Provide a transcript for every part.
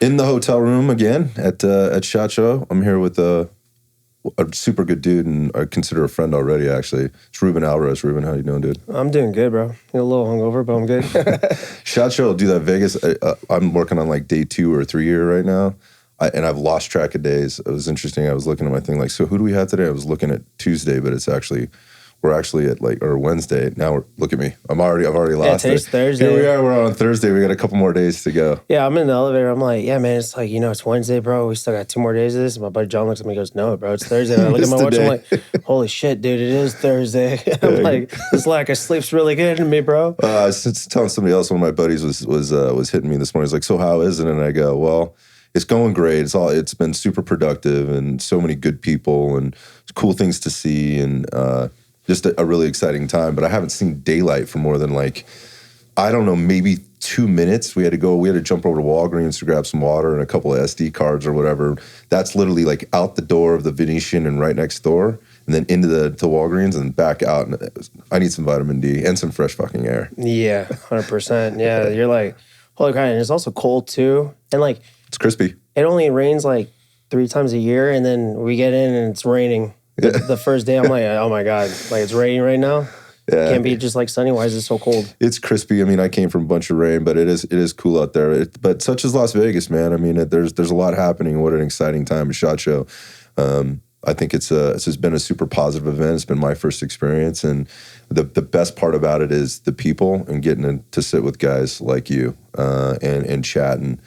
In the hotel room again at SHOT Show. I'm here with a super good dude, and I consider a friend already, actually. It's Ruben Alvarez. Ruben, how you doing, dude? I'm doing good, bro. A little hungover, but I'm good. SHOT Show will do that Vegas. I'm working on like day 2 or 3 here right now, and I've lost track of days. It was interesting. I was looking at my thing like, so who do we have today? I was looking at Tuesday, but we're actually at or Wednesday. Now look at me. I've already lost today's it. Thursday. Here we are. We're on Thursday. We got a couple more days to go. Yeah, I'm in the elevator. I'm like, yeah, man, it's like, it's Wednesday, bro. We still got 2 more days of this. And my buddy John looks at me and goes, no, bro, it's Thursday. And I look at my watch. I'm like, holy shit, dude, it is Thursday. I'm like, this lack of sleep's really getting to me, bro. I was telling somebody else, one of my buddies was hitting me this morning. He's like, so how is it? And I go, well, it's going great. It's been super productive and so many good people and cool things to see and just a really exciting time. But I haven't seen daylight for more than I don't know, maybe 2 minutes. We had to jump over to Walgreens to grab some water and a couple of SD cards or whatever. That's literally out the door of the Venetian and right next door, and then into the Walgreens and back out. And I need some vitamin D and some fresh fucking air. Yeah, 100%. Yeah, you're like, holy crap. And it's also cold too. And it's crispy. It only rains 3 times a year, and then we get in and it's raining. The first day, I'm like, oh my God, it's raining right now. Yeah. Can't be just sunny. Why is it so cold? It's crispy. I mean, I came from a bunch of rain, but it is cool out there. But such is Las Vegas, man. I mean, there's a lot happening. What an exciting time at SHOT Show. I think it's been a super positive event. It's been my first experience, and the best part about it is the people and getting to sit with guys like you and chat. And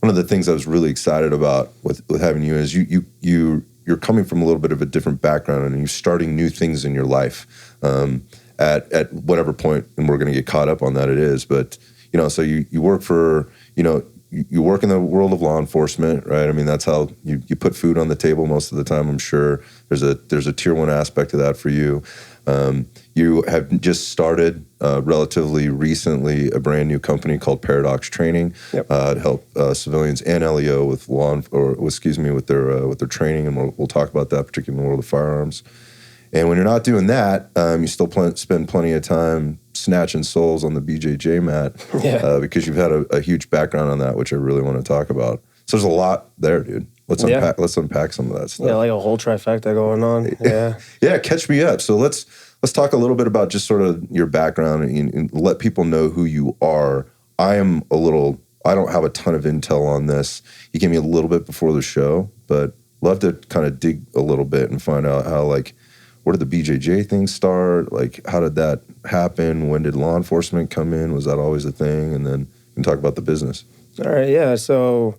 one of the things I was really excited about with having you is you're coming from a little bit of a different background, and you're starting new things in your life at whatever point, and we're going to get caught up on that it is. But so you work for you work in the world of law enforcement, right? I mean, that's how you put food on the table most of the time. I'm sure there's a tier 1 aspect to that for you. You have just started relatively recently a brand new company called Paradox Training. Yep. To help civilians and LEO with with their training, and we'll talk about that, particularly in the world of firearms. And when you're not doing that, you still spend plenty of time snatching souls on the BJJ mat, because you've had a huge background on that, which I really want to talk about. So there's a lot there, dude. Let's unpack some of that stuff. Yeah, a whole trifecta going on. Yeah. Yeah, catch me up. So let's talk a little bit about just sort of your background and let people know who you are. I don't have a ton of intel on this. You gave me a little bit before the show, but love to kind of dig a little bit and find out how where did the BJJ thing start? How did that happen? When did law enforcement come in? Was that always a thing? And then we can talk about the business. All right, yeah. So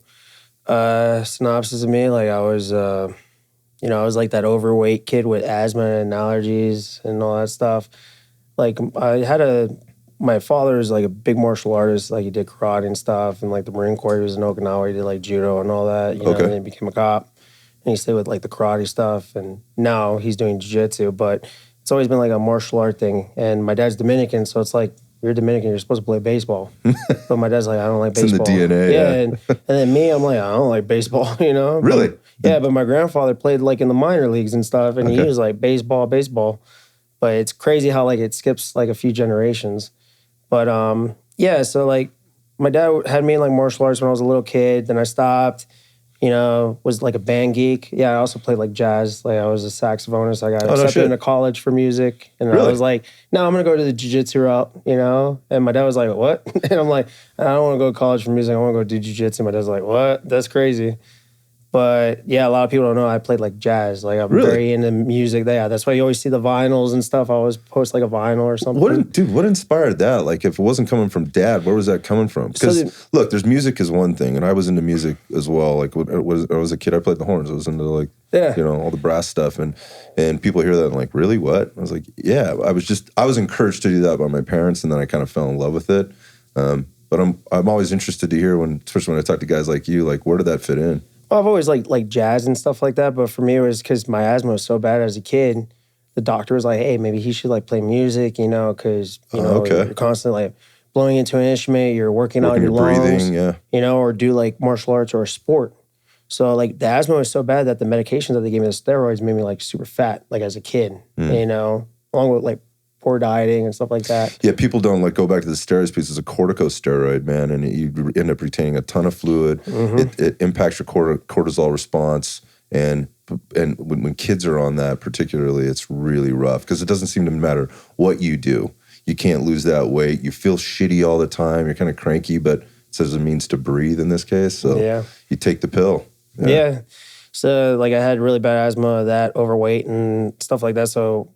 synopsis of me, I was, I was that overweight kid with asthma and allergies and all that stuff. My father is a big martial artist. He did karate and stuff. And the Marine Corps, he was in Okinawa. He did judo and all that. And then he became a cop. And he stayed with the karate stuff, and now he's doing jiu-jitsu, but it's always been a martial art thing. And my dad's Dominican, so it's you're Dominican, you're supposed to play baseball. But my dad's I don't like baseball. It's in the DNA, yeah. And then me, I'm I don't like baseball, Really? But my grandfather played in the minor leagues and stuff, and he was baseball. But it's crazy how it skips a few generations. But so my dad had me in martial arts when I was a little kid, then I stopped. Was a band geek. Yeah, I also played jazz. I was a saxophonist. I got accepted into college for music. And I was no, I'm going to go to the jiu-jitsu route, And my dad was what? And I'm I don't want to go to college for music. I want to go do jiu-jitsu. My dad's what? That's crazy. But yeah, a lot of people don't know I played jazz. I'm very into music. Yeah, that's why you always see the vinyls and stuff. I always post a vinyl or something. What inspired that? If it wasn't coming from dad, where was that coming from? Because look, there's music is one thing, and I was into music as well. When I was a kid, I played the horns. I was into all the brass stuff, and people hear that and really, what? I was yeah. I was encouraged to do that by my parents, and then I kind of fell in love with it. But I'm always interested to hear especially when I talk to guys like you, where did that fit in? Well, I've always liked jazz and stuff like that, but for me it was because my asthma was so bad as a kid. The doctor was hey, maybe he should play music, because you're constantly blowing into an instrument, you're working out your lungs, breathing, or do martial arts or a sport. So the asthma was so bad that the medications that they gave me, the steroids, made me super fat, as a kid, along with poor dieting and stuff like that. Yeah, people don't go back to the steroids piece. It's a corticosteroid, man, and you end up retaining a ton of fluid. It impacts your cortisol response, and when kids are on that particularly, it's really rough because it doesn't seem to matter what you do. You can't lose that weight. You feel shitty all the time. You're kind of cranky, but it says it means to breathe in this case. So you take the pill. Yeah. So like I had really bad asthma, that overweight and stuff like that. So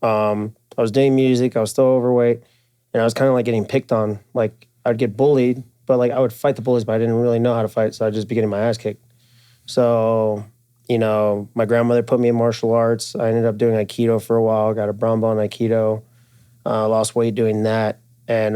I was doing music. I was still overweight, and I was kind of like getting picked on. Like I'd get bullied, but like I would fight the bullies, but I didn't really know how to fight, so I'd just be getting my ass kicked. So, you know, my grandmother put me in martial arts. I ended up doing Aikido for a while. Got a brown belt in Aikido. Lost weight doing that, and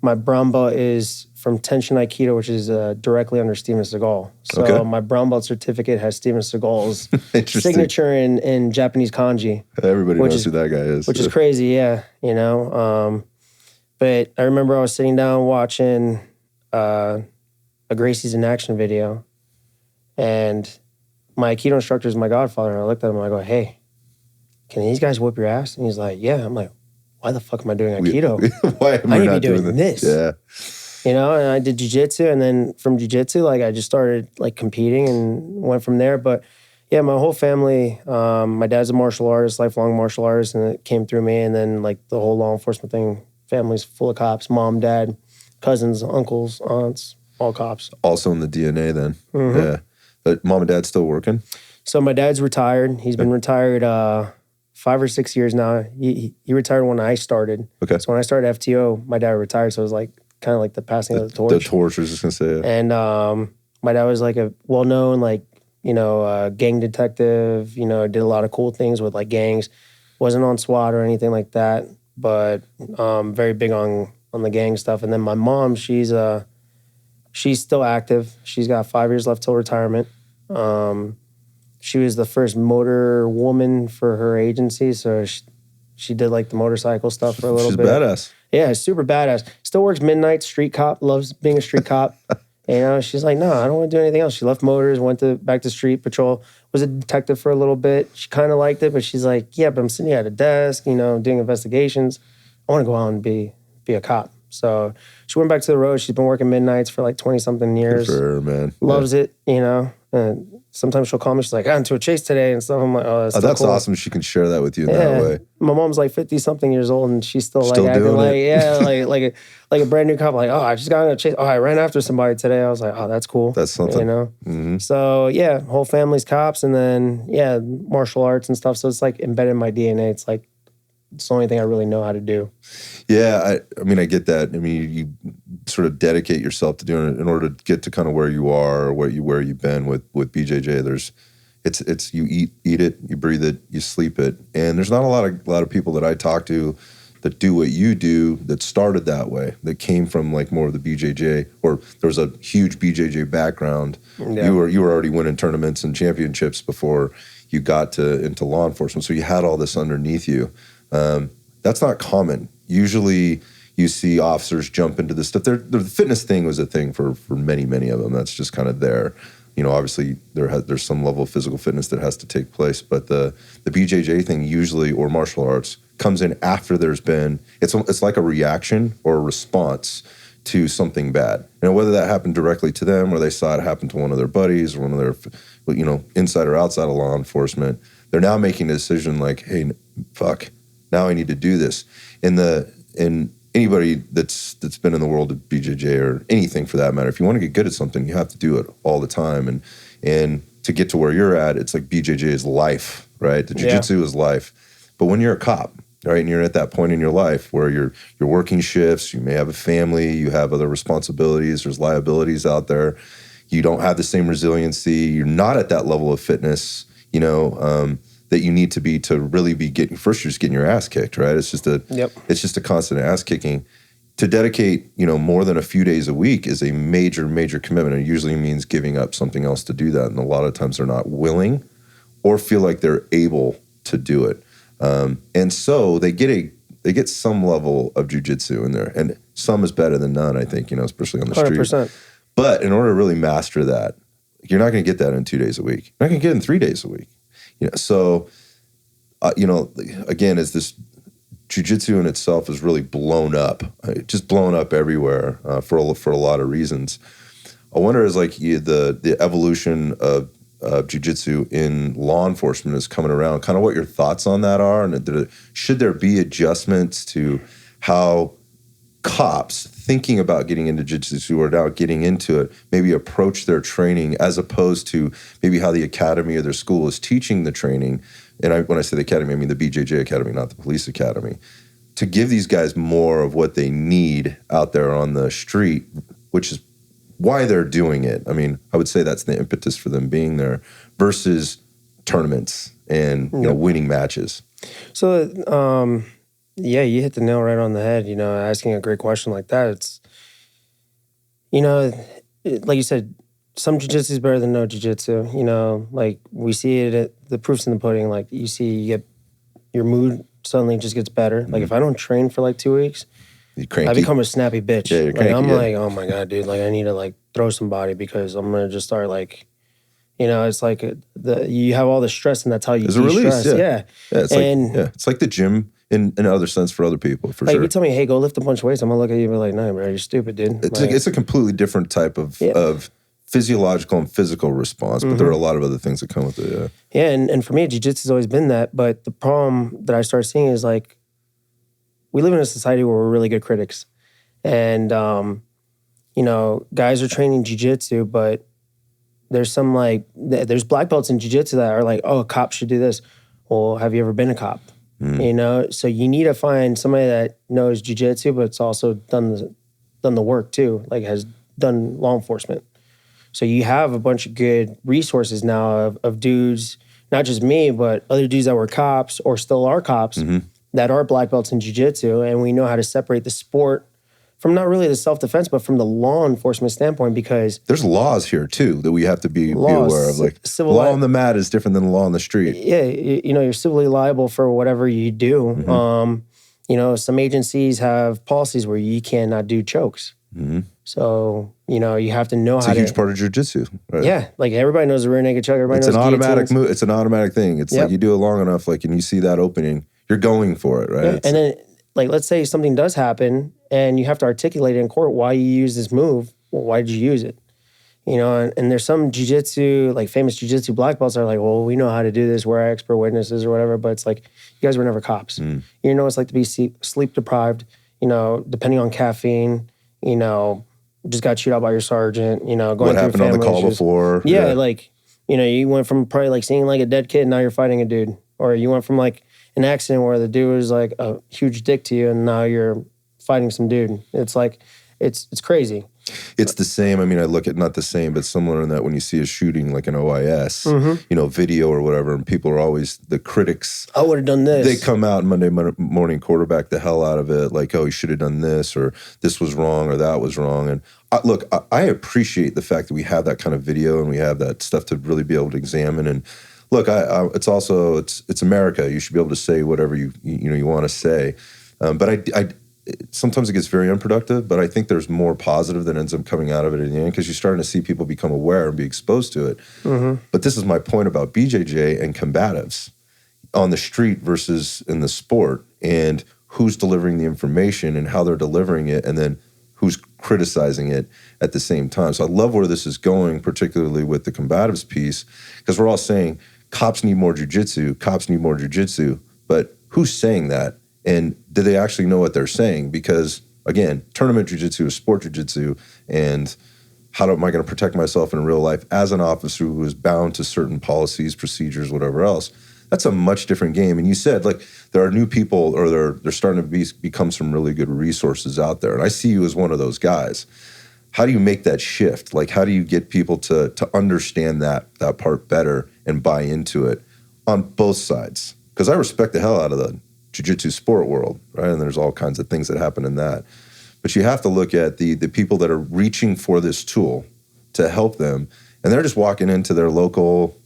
my brown belt is from Tenshin Aikido, which is directly under Steven Seagal. So my brown belt certificate has Steven Seagal's signature in Japanese kanji. Everybody knows who that guy is. Which is crazy, yeah, you know. But I remember I was sitting down watching a Gracie's in Action video, and my Aikido instructor is my godfather, and I looked at him and I go, hey, can these guys whip your ass? And he's like, yeah. I'm like, why the fuck am I doing Aikido? Why am I need to not be doing this? Yeah. You know, and I did jiu-jitsu, and then from jiu-jitsu, like I just started like competing and went from there. But yeah, my whole family, my dad's a martial artist, lifelong martial artist, and it came through me. And then like the whole law enforcement thing, family's full of cops, mom, dad, cousins, uncles, aunts, all cops. Also in the DNA then. Yeah. But mom and dad still working? So my dad's retired. He's been retired 5 or 6 years now. He retired when I started. Okay. So when I started FTO, my dad retired. So it was like kind of like the passing of the torch. The torch, I was just going to say. Yeah. And my dad was like a well-known, like, you know, gang detective, you know, did a lot of cool things with like gangs. Wasn't on SWAT or anything like that, but very big on the gang stuff. And then my mom, she's still active. She's got 5 years left till retirement. She was the first motor woman for her agency, so she did like the motorcycle stuff for a little bit. She's badass. Yeah, super badass. Still works midnight, street cop, loves being a street cop. You know, she's like, no, I don't want to do anything else. She left motors, went back to street patrol, was a detective for a little bit. She kind of liked it, but she's like, yeah, but I'm sitting at a desk, you know, doing investigations. I want to go out and be a cop. So she went back to the road. She's been working midnights for like 20-something years. Good for her, man. Loves it, you know. And sometimes she'll call me. She's like, I got into a chase today and stuff. I'm like, oh, that's cool. Awesome. She can share that with you in that way. My mom's like 50-something years old, and she's still like acting like, like a brand new cop. Like, oh, I just got in a chase. Oh, I ran after somebody today. I was like, oh, that's cool. That's something. You know? So, yeah, whole family's cops, and then, yeah, martial arts and stuff. So it's like embedded in my DNA. It's like, it's the only thing I really know how to do. Yeah, I mean, I get that. I mean, you sort of dedicate yourself to doing it in order to get to kind of where you are or where you've been with BJJ. It's you eat it, you breathe it, you sleep it, and there's not a lot of people that I talk to that do what you do that started that way, that came from like more of the BJJ, or there's a huge BJJ background. Yeah. You were already winning tournaments and championships before you got into law enforcement, so you had all this underneath you. That's not common. Usually you see officers jump into this stuff. The fitness thing was a thing for many, many of them. That's just kind of there. You know, obviously there's some level of physical fitness that has to take place, but the BJJ thing usually, or martial arts, comes in after there's been, it's like a reaction or a response to something bad. And whether that happened directly to them or they saw it happen to one of their buddies or one of their, you know, inside or outside of law enforcement, they're now making a decision like, hey, fuck, now I need to do this. And anybody that's been in the world of BJJ or anything for that matter, if you want to get good at something, you have to do it all the time. And to get to where you're at, it's like BJJ is life, right? The jiu-jitsu is life. But when you're a cop, right, and you're at that point in your life where you're working shifts, you may have a family, you have other responsibilities, there's liabilities out there, you don't have the same resiliency, you're not at that level of fitness, you know, that you need to be to really be getting, first you're just getting your ass kicked, right? It's just a constant ass kicking. To dedicate, you know, more than a few days a week is a major, major commitment. It usually means giving up something else to do that. And a lot of times they're not willing or feel like they're able to do it. And so they get some level of jiu-jitsu in there. And some is better than none, I think, you know, especially on the 100%. Street. But in order to really master that, you're not going to get that in 2 days a week. You're not going to get it in 3 days a week. You know, so, you know, again, as this jiu-jitsu in itself is really blown up, just blown up everywhere for a lot of reasons. I wonder is like the evolution of jiu-jitsu in law enforcement is coming around, kind of what your thoughts on that are, and should there be adjustments to how cops thinking about getting into jiu-jitsu or now getting into it maybe approach their training as opposed to maybe how the academy or their school is teaching the training. And when I say the academy, I mean the BJJ Academy, not the police academy, to give these guys more of what they need out there on the street, which is why they're doing it. I mean, I would say that's the impetus for them being there versus tournaments and winning matches. So, yeah, you hit the nail right on the head, asking a great question like that. It's, like you said, some jiu-jitsu is better than no jiu-jitsu, like we see it, the proof's in the pudding. Like you get your mood suddenly just gets better. Like if I don't train for like 2 weeks, I become a snappy bitch. Yeah, you're cranky, like, oh my God, dude, like I need to like throw somebody because I'm going to just start like, it's like you have all the stress and that's how you de-stress. Yeah. It's like the gym in another sense for other people, for like, sure. If you tell me, hey, go lift a bunch of weights, I'm going to look at you and be like, no, bro, you're stupid, dude. It's a completely different type of physiological and physical response, but there are a lot of other things that come with it, Yeah, and for me, jiu-jitsu's always been that, but the problem that I started seeing is like, we live in a society where we're really good critics. And, guys are training jiu-jitsu, but there's there's black belts in jiu-jitsu that are like, oh, a cop should do this. Well, have you ever been a cop? So you need to find somebody that knows jiu-jitsu, but it's also done the work too, like has done law enforcement. So you have a bunch of good resources now of dudes, not just me, but other dudes that were cops or still are cops that are black belts in jiu-jitsu, and we know how to separate the sport from not really the self-defense, but from the law enforcement standpoint, because there's laws here too that we have to be aware of. Like law on the mat is different than the law on the street. Yeah, you're civilly liable for whatever you do. Some agencies have policies where you cannot do chokes. So, you have to know how to... It's a huge part of jiu-jitsu. Right? Yeah, like everybody knows the rear naked choke. Everybody knows an automatic move. It's an automatic thing. It's like you do it long enough, like, and you see that opening, you're going for it, right? Yeah. And then, like, let's say something does happen and you have to articulate it in court why you use this move. Well, why did you use it? And there's some jiu-jitsu, like famous jiu-jitsu black belts are like, well, we know how to do this. We're expert witnesses or whatever. But it's like, you guys were never cops. You know what it's like to be sleep deprived, depending on caffeine, just got chewed out by your sergeant, going what through happened on the call before. Yeah, like, you went from probably like seeing like a dead kid and now you're fighting a dude. Or you went from like an accident where the dude was like a huge dick to you and now you're fighting some dude. It's like, it's crazy. It's the same. I mean, I look at not the same, but similar in that when you see a shooting like an OIS, video or whatever, and people are always the critics. I would have done this. They come out Monday morning, quarterback the hell out of it, like, oh, you should have done this, or this was wrong, or that was wrong. And I appreciate the fact that we have that kind of video and we have that stuff to really be able to examine. And look, it's also it's America. You should be able to say whatever you want to say. But sometimes it gets very unproductive, but I think there's more positive that ends up coming out of it in the end because you're starting to see people become aware and be exposed to it. But this is my point about BJJ and combatives on the street versus in the sport, and who's delivering the information and how they're delivering it, and then who's criticizing it at the same time. So I love where this is going, particularly with the combatives piece, because we're all saying cops need more jiu-jitsu, but who's saying that? And do they actually know what they're saying? Because, again, tournament jiu-jitsu is sport jiu-jitsu, and how am I going to protect myself in real life as an officer who is bound to certain policies, procedures, whatever else? That's a much different game. And you said, like, there are new people, or they're starting to become some really good resources out there. And I see you as one of those guys. How do you make that shift? Like, how do you get people to understand that part better and buy into it on both sides? Because I respect the hell out of the jiu-jitsu sport world, right? And there's all kinds of things that happen in that. But you have to look at the people that are reaching for this tool to help them, and they're just walking into their local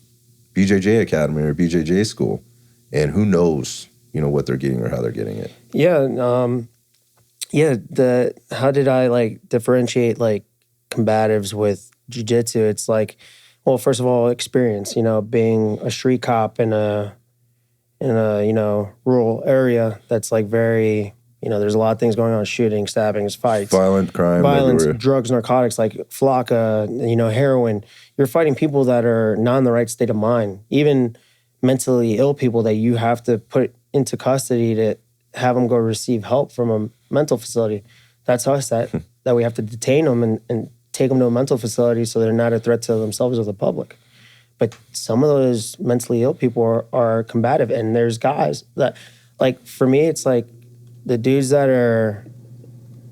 BJJ academy or BJJ school, and who knows, what they're getting or how they're getting it. Yeah, how did I like differentiate like combatives with jiu-jitsu? It's like, well, first of all, experience, being a street cop in a in a, rural area that's like very, there's a lot of things going on, shooting, stabbings, fights. Violent crime Violence, everywhere. drugs, narcotics, like flocka, heroin. You're fighting people that are not in the right state of mind. Even mentally ill people that you have to put into custody to have them go receive help from a mental facility. That's us that we have to detain them and take them to a mental facility so they're not a threat to themselves or the public. But some of those mentally ill people are combative. And there's guys that, like, for me, it's like the dudes that are,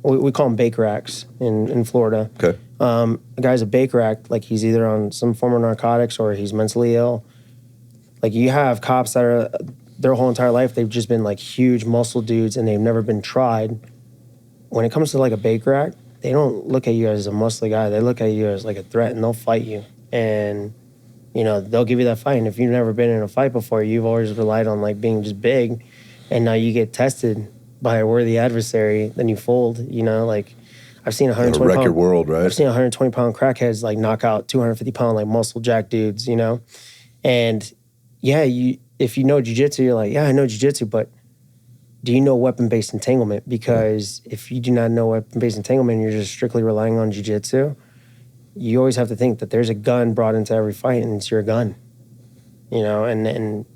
we call them Baker Acts in Florida. Okay. A guy's a Baker Act, like he's either on some form of narcotics or he's mentally ill. Like you have cops that are, their whole entire life, they've just been like huge muscle dudes and they've never been tried. When it comes to like a Baker Act, they don't look at you as a muscly guy. They look at you as like a threat and they'll fight you. And they'll give you that fight. And if you've never been in a fight before, you've always relied on like being just big. And now you get tested by a worthy adversary, then you fold, like I've seen 120 wreck pound, your world, right? I've seen 120 pound crackheads like knock out 250 pound like muscle jack dudes, And yeah, if you know jiu-jitsu, you're like, yeah, I know jiu-jitsu, but do you know weapon-based entanglement? Because if you do not know weapon-based entanglement, you're just strictly relying on jiu-jitsu, you always have to think that there's a gun brought into every fight and it's your gun, and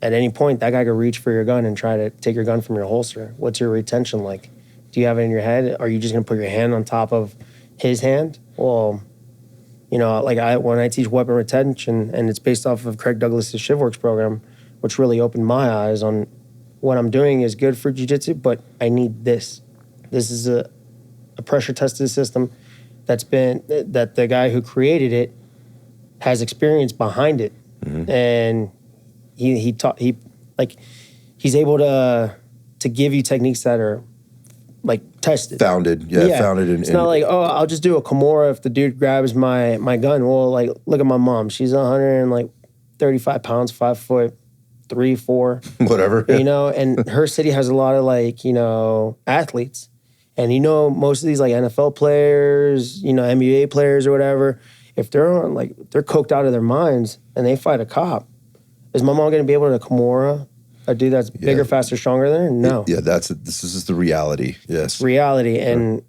at any point that guy could reach for your gun and try to take your gun from your holster. What's your retention like? Do you have it in your head? Are you just going to put your hand on top of his hand? Well, like when I teach weapon retention, and it's based off of Craig Douglas's ShivWorks program, which really opened my eyes on what I'm doing is good for jiu-jitsu, but I need this. This is a pressure-tested system that the guy who created it has experience behind it, and he's able to give you techniques that are like tested, founded in. It's not like, oh, I'll just do a Kimura if the dude grabs my gun. Well, like look at my mom; she's 135 pounds, 5 foot 3, 4, whatever, and her city has a lot of athletes. And most of these like NFL players, NBA players or whatever, if they're they're coked out of their minds and they fight a cop, is my mom going to be able to Kimura a dude that's bigger, faster, stronger than her? No. Yeah, this is the reality. Yes, reality. And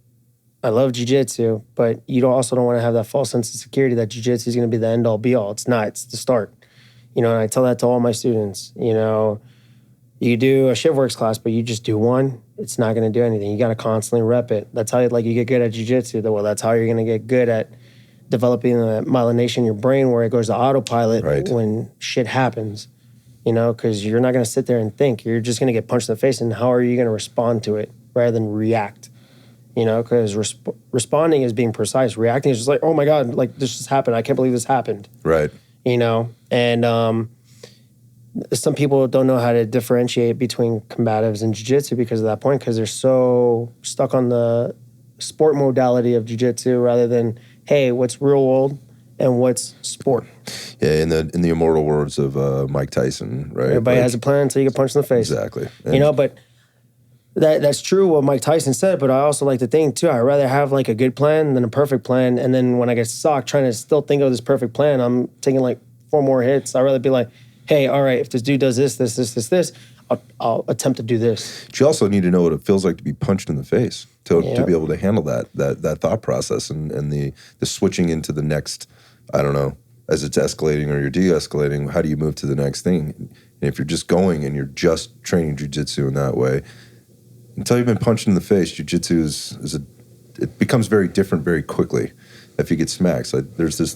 I love jiu-jitsu, but you also don't want to have that false sense of security that jiu-jitsu is going to be the end all be all. It's not. It's the start. And I tell that to all my students. You do a ShivWorks class, but you just do one, it's not going to do anything. You got to constantly rep it. That's how you get good at jiu-jitsu. Well, that's how you're going to get good at developing the myelination in your brain where it goes to autopilot when shit happens, because you're not going to sit there and think. You're just going to get punched in the face, and how are you going to respond to it rather than react? Because responding is being precise. Reacting is just like, oh my God, like this just happened. I can't believe this happened. Right. And some people don't know how to differentiate between combatives and jiu-jitsu because of that point, because they're so stuck on the sport modality of jiu-jitsu rather than, hey, what's real world and what's sport. Yeah, in the immortal words of Mike Tyson, right? Everybody has a plan until you get punched in the face. Exactly. But that's true what Mike Tyson said, but I also like to think, too, I'd rather have like a good plan than a perfect plan, and then when I get socked trying to still think of this perfect plan, I'm taking like 4 more hits. I'd rather be like, hey, all right, if this dude does this, I'll attempt to do this. But you also need to know what it feels like to be punched in the face to be able to handle that thought process and the switching into the next, I don't know, as it's escalating or you're de-escalating, how do you move to the next thing? And if you're just going and you're just training jiu-jitsu in that way, until you've been punched in the face, jiu-jitsu it becomes very different very quickly if you get smacked. So there's this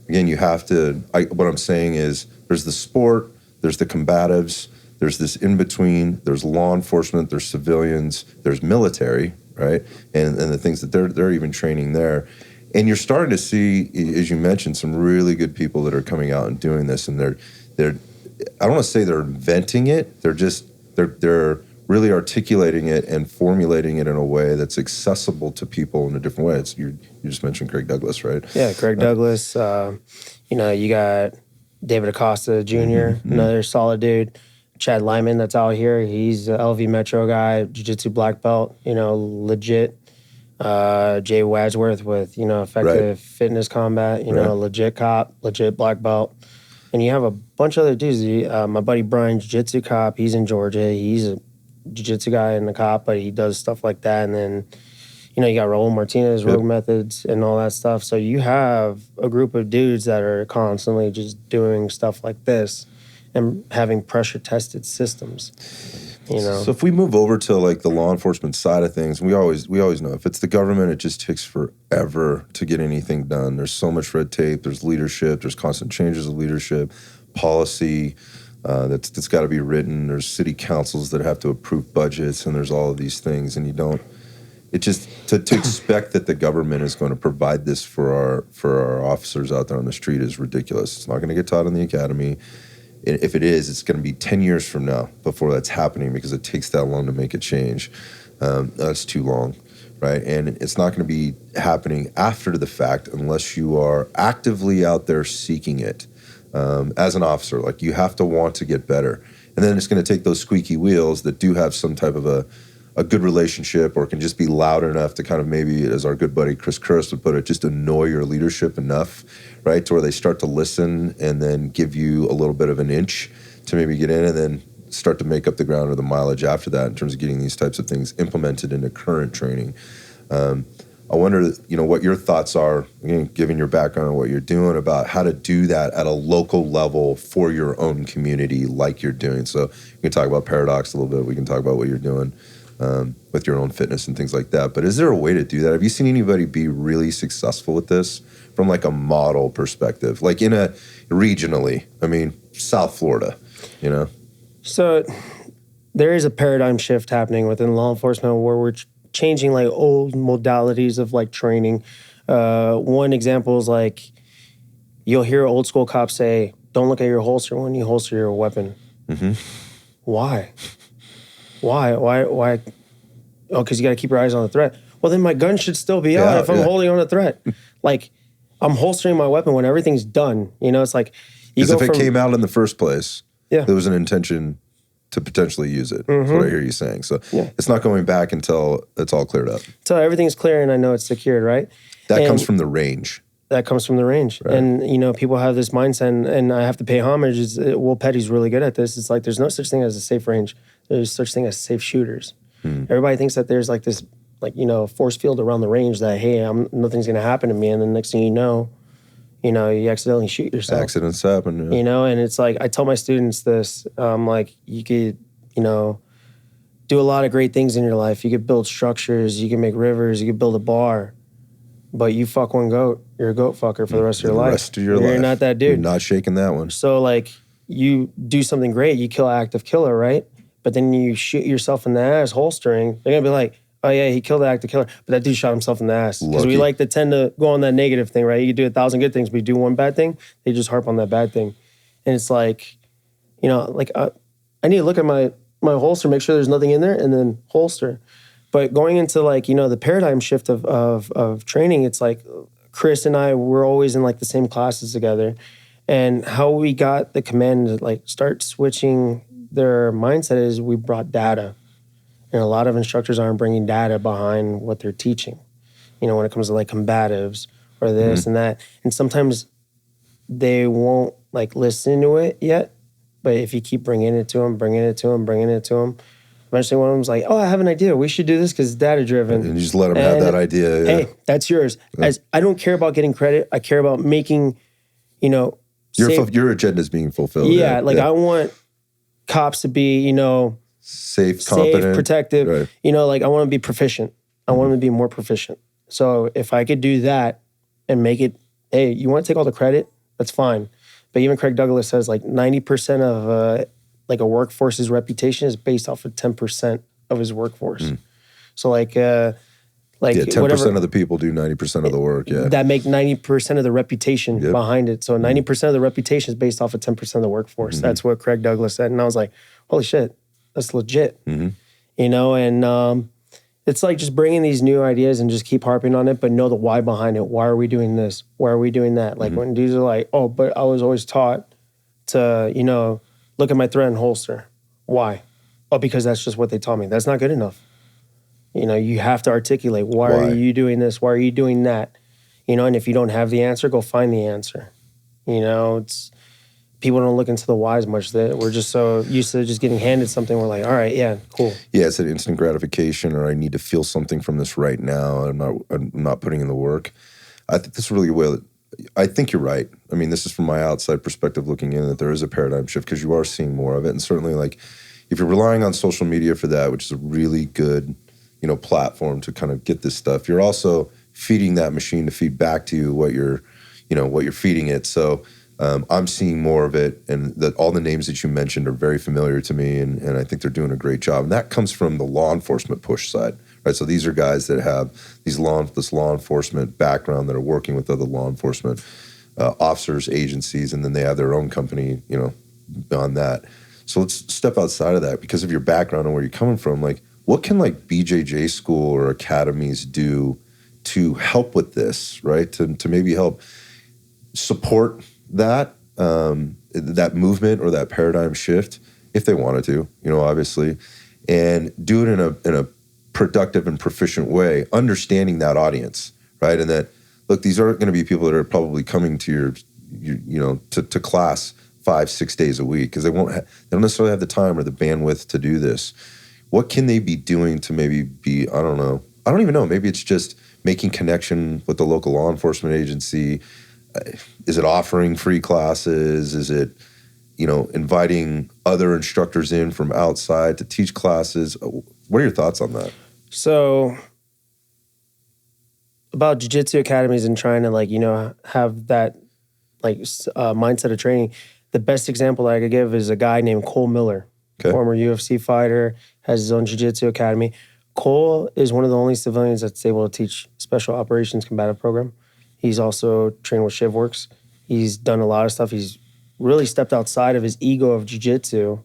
again, you have to, what I'm saying is there's the sport, there's the combatives, there's this in-between, there's law enforcement, there's civilians, there's military, right? And the things that they're even training there. And you're starting to see, as you mentioned, some really good people that are coming out and doing this. And they're I don't want to say they're inventing it, they're really articulating it and formulating it in a way that's accessible to people in a different way. You just mentioned Craig Douglas, right? Yeah, Craig Douglas. You got David Acosta Jr., another solid dude. Chad Lyman that's out here. He's an LV Metro guy, jiu-jitsu black belt, legit. Jay Wadsworth with, effective fitness combat, legit cop, legit black belt. And you have a bunch of other dudes. My buddy Brian, Jiu-Jitsu cop, he's in Georgia. He's a Jiu-Jitsu guy and a cop, but he does stuff like that. And then, you got Raul Martinez, Rogue Methods, and all that stuff. So you have a group of dudes that are constantly just doing stuff like this and having pressure-tested systems. So if we move over to like the law enforcement side of things, we always know if it's the government, it just takes forever to get anything done. There's so much red tape. There's leadership. There's constant changes of leadership, policy that's got to be written. There's city councils that have to approve budgets, and there's all of these things, and you don't. It just to expect that the government is going to provide this for our officers out there on the street is ridiculous. It's not going to get taught in the academy. If it is, it's going to be 10 years from now before that's happening because it takes that long to make a change. That's too long, right? And it's not going to be happening after the fact unless you are actively out there seeking it as an officer. Like, you have to want to get better. And then it's going to take those squeaky wheels that do have some type of a good relationship or can just be loud enough to kind of maybe, as our good buddy Chris Curris would put it, just annoy your leadership enough, right, to where they start to listen and then give you a little bit of an inch to maybe get in and then start to make up the ground or the mileage after that in terms of getting these types of things implemented into current training. I wonder, what your thoughts are, given your background on what you're doing, about how to do that at a local level for your own community like you're doing. So we can talk about Paradox a little bit. We can talk about what you're doing with your own fitness and things like that. But is there a way to do that? Have you seen anybody be really successful with this from like a model perspective, like regionally? I mean, South Florida, So there is a paradigm shift happening within law enforcement where we're changing like old modalities of like training. One example is like you'll hear old school cops say, "Don't look at your holster when you holster your weapon." Mm-hmm. Why? Oh, because you got to keep your eyes on the threat. Well, then my gun should still be out if I'm holding on a threat. Like, I'm holstering my weapon when everything's done. It's like you go if it came out in the first place, there was an intention to potentially use it. That's what I hear you saying. So it's not going back until it's all cleared up. Until everything's clear and I know it's secured, right? That comes from the range. That comes from the range. Right. And, people have this mindset, and I have to pay homage. Will Petty's really good at this. It's like there's no such thing as a safe range. There's such thing as safe shooters. Everybody thinks that there's like this, force field around the range that, hey, nothing's going to happen to me. And then next thing you know, you accidentally shoot yourself. Accidents happen. Yeah. And it's like, I tell my students this, you could, do a lot of great things in your life. You could build structures, you can make rivers, you could build a bar. But you fuck one goat, you're a goat fucker for the rest of your life. The rest of your life. You're not that dude. You're not shaking that one. So, you do something great, you kill an active killer, right? But then you shoot yourself in the ass holstering, they're going to be like, oh, yeah, he killed the active killer, but that dude shot himself in the ass. Because we like to tend to go on that negative thing, right? You can do 1,000 good things, but you do one bad thing, they just harp on that bad thing. And it's like, I need to look at my holster, make sure there's nothing in there, and then holster. But going into the paradigm shift of training, it's like Chris and I were always in the same classes together, and how we got the command to start switching their mindset is we brought data, and a lot of instructors aren't bringing data behind what they're teaching. When it comes to combatives or this and that, and sometimes they won't listen to it yet. But if you keep bringing it to them, eventually one of them's like, oh, I have an idea. We should do this because it's data-driven. And you just let them have that idea. Yeah. Hey, that's yours. Yeah. As I don't care about getting credit. I care about making, your agenda is being fulfilled. Yeah, I want cops to be, safe, competent, protective. Right. I want to be proficient. I want them to be more proficient. So if I could do that and make it, hey, you want to take all the credit? That's fine. But even Craig Douglas says 90% of a workforce's reputation is based off of 10% of his workforce. So 10% of the people do 90% of the work. Yeah, that make 90% of the reputation behind it. So 90% of the reputation is based off of 10% of the workforce. That's what Craig Douglas said, and I was like, holy shit, that's legit. And it's just bringing these new ideas and just keep harping on it, but know the why behind it. Why are we doing this? Why are we doing that? When dudes are like, oh, but I was always taught to, look at my threat and holster. Why? Oh, because that's just what they taught me. That's not good enough. You have to articulate, why are you doing this? Why are you doing that? And if you don't have the answer, go find the answer. people don't look into the whys much. That we're just so used to just getting handed something. We're like, all right, yeah, cool. Yeah, it's an instant gratification, or I need to feel something from this right now. I'm not putting in the work. I think this is really well. I think you're right. I mean, this is from my outside perspective looking in, that there is a paradigm shift because you are seeing more of it, and certainly like if you're relying on social media for that, which is a really good, platform to kind of get this stuff, you're also feeding that machine to feed back to you what you're feeding it. So. I'm seeing more of it, and that all the names that you mentioned are very familiar to me, and I think they're doing a great job. And that comes from the law enforcement push side, right? So these are guys that have this law enforcement background that are working with other law enforcement officers, agencies, and then they have their own company, beyond that. So let's step outside of that because of your background and where you're coming from. Like, what can like BJJ school or academies do to help with this, right? To maybe help support that movement or that paradigm shift, if they wanted to, obviously, and do it in a productive and proficient way, understanding that audience, right? And that, look, these aren't going to be people that are probably coming to to class 5-6 days a week because they don't necessarily have the time or the bandwidth to do this. What can they be doing to maybe be, I don't even know, maybe it's just making connection with the local law enforcement agency. Is it offering free classes? Is it, inviting other instructors in from outside to teach classes? What are your thoughts on that? So about jiu-jitsu academies and trying to have that mindset of training, the best example I could give is a guy named Cole Miller, former UFC fighter, has his own jiu-jitsu academy. Cole is one of the only civilians that's able to teach special operations combative program. He's also trained with ShivWorks. He's done a lot of stuff. He's really stepped outside of his ego of jiu-jitsu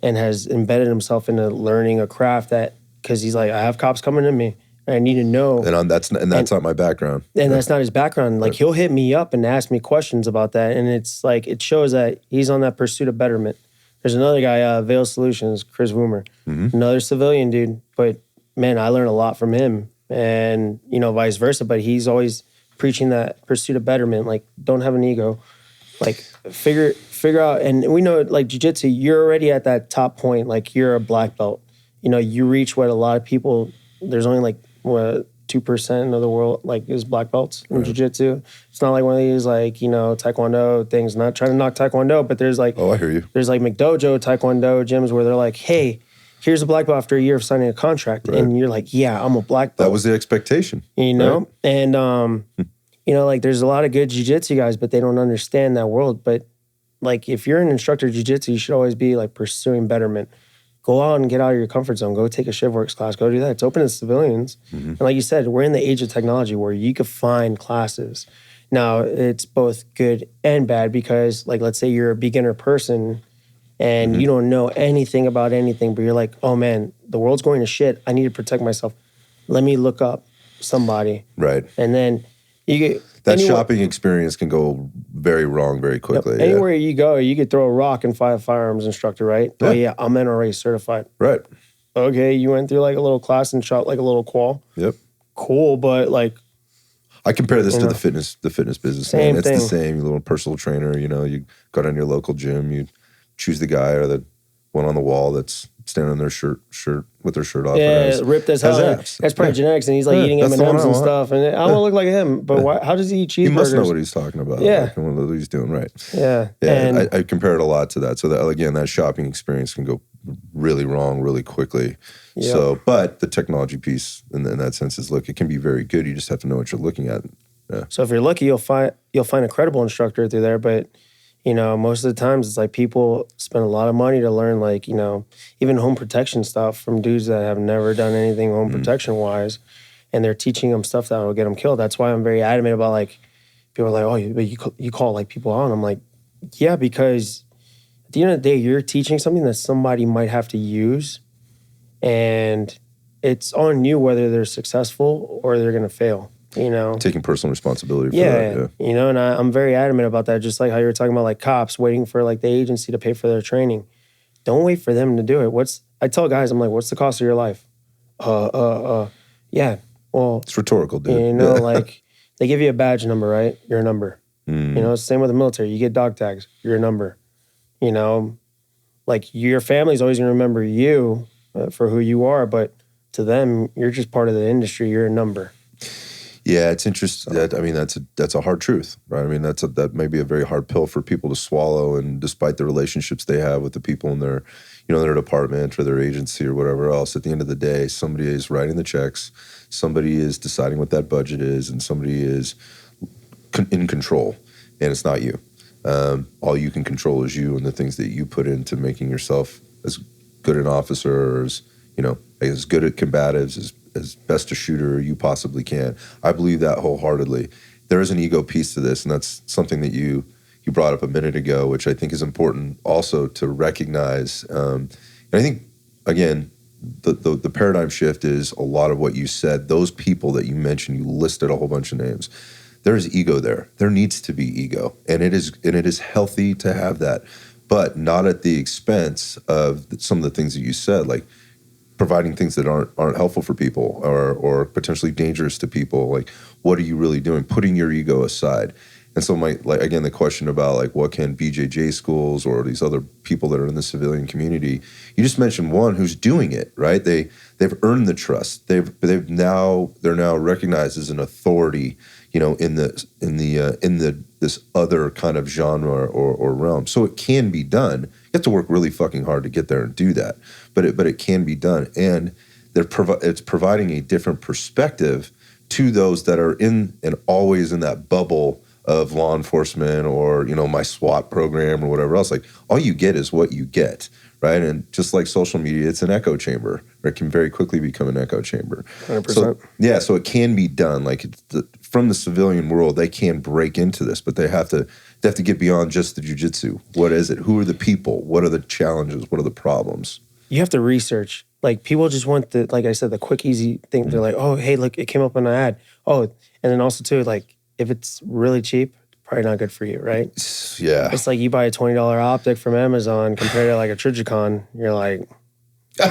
and has embedded himself into learning a craft that, because he's like, I have cops coming to me and I need to know. And that's not my background. And that's not his background. Like, he'll hit me up and ask me questions about that. And it's like, it shows that he's on that pursuit of betterment. There's another guy, Veil Solutions, Chris Woomer, another civilian dude. But man, I learned a lot from him and, vice versa. But he's always preaching that pursuit of betterment, like, don't have an ego, like, figure out. And we know, like, jiu-jitsu, you're already at that top point, like, you're a black belt. You reach what a lot of people, there's only like 2% of the world like is black belts in jiu-jitsu. It's not like one of these like, taekwondo things, not trying to knock taekwondo, but there's like, I hear you. There's like McDojo taekwondo gyms where they're like, hey, here's a black belt after a year of signing a contract. Right. And you're like, yeah, I'm a black belt. That was the expectation. Right? And, like, there's a lot of good jiu-jitsu guys, but they don't understand that world. But, like, if you're an instructor of jiu-jitsu, you should always be, like, pursuing betterment. Go out and get out of your comfort zone. Go take a ShivWorks class. Go do that. It's open to civilians. And like you said, we're in the age of technology where you could find classes. Now, it's both good and bad because, like, let's say you're a beginner person and you don't know anything about anything, but you're like, oh, man, the world's going to shit. I need to protect myself. Let me look up somebody. Right. And then you get... That shopping experience can go very wrong very quickly. Yep. Anywhere you go, you could throw a rock and find a firearms instructor, right? Yeah. Oh, yeah, I'm NRA certified. Right. Okay, you went through like a little class and shot like a little qual. Yep. Cool, but like... I compare this to the fitness business. Same It's thing. the same. You're a little personal trainer, you go down to your local gym, you choose the guy or the one on the wall that's standing in their shirt with their shirt off. Yeah, ripped as hell. That's probably genetics, and he's like eating M&Ms and stuff. And I want to look like him, but how does he eat cheeseburgers? He must know what he's talking about. Yeah. Like, what he's doing, right. Yeah. Yeah, I compare it a lot to that. So, that, again, that shopping experience can go really wrong really quickly. Yep. So, but the technology piece in that sense is, look, it can be very good. You just have to know what you're looking at. Yeah. So if you're lucky, you'll find a credible instructor through there, but most of the times it's like people spend a lot of money to learn, like, even home protection stuff from dudes that have never done anything home protection wise. And they're teaching them stuff that will get them killed. That's why I'm very adamant about, like, people are like, oh, but you call like people out. And I'm like, yeah, because at the end of the day, you're teaching something that somebody might have to use. And it's on you whether they're successful or they're going to fail. Taking personal responsibility for that. Yeah. And I'm very adamant about that. Just like how you were talking about, like, cops waiting for, like, the agency to pay for their training. Don't wait for them to do it. I tell guys, I'm like, what's the cost of your life? Yeah. Well, it's rhetorical, dude. Like, they give you a badge number, right? You're a number. It's the same with the military. You get dog tags. You're a number. you know, like your family's always going to remember you for who you are, but to them, you're just part of the industry. You're a number. Yeah, it's interesting. I mean, that's a hard truth, right? I mean, that may be a very hard pill for people to swallow. And despite the relationships they have with the people in their, their department or their agency or whatever else, at the end of the day, somebody is writing the checks, somebody is deciding what that budget is, and somebody is in control, and it's not you. All you can control is you and the things that you put into making yourself as good an officer, or as good at combatives, as best a shooter you possibly can. I believe that wholeheartedly. There is an ego piece to this, and that's something that you brought up a minute ago, which I think is important also to recognize. And I think, again, the paradigm shift is a lot of what you said. Those people that you mentioned, you listed a whole bunch of names. There is ego there. There needs to be ego, and it is healthy to have that, but not at the expense of some of the things that you said, like providing things that aren't helpful for people or potentially dangerous to people. Like, what are you really doing? Putting your ego aside. And so again, the question about like what can BJJ schools or these other people that are in the civilian community, you just mentioned one who's doing it, right? They've earned the trust. They're now recognized as an authority, in this other kind of genre or realm. So it can be done. You have to work really fucking hard to get there and do that, but it can be done, and it's providing a different perspective to those that are in and always in that bubble of law enforcement or my SWAT program or whatever else. Like, all you get is what you get, right? And just like social media, it's an echo chamber, or it can very quickly become an echo chamber. 100%. So it can be done. Like, from the civilian world, they can break into this, but they have to get beyond just the jiu-jitsu. What is it? Who are the people? What are the challenges? What are the problems? You have to research. Like, people just want like I said, the quick, easy thing. They're like, oh, hey, look, it came up on an ad. Oh, and then also too, like, if it's really cheap, probably not good for you, right? Yeah. It's like you buy a $20 optic from Amazon compared to like a Trijicon. You're like,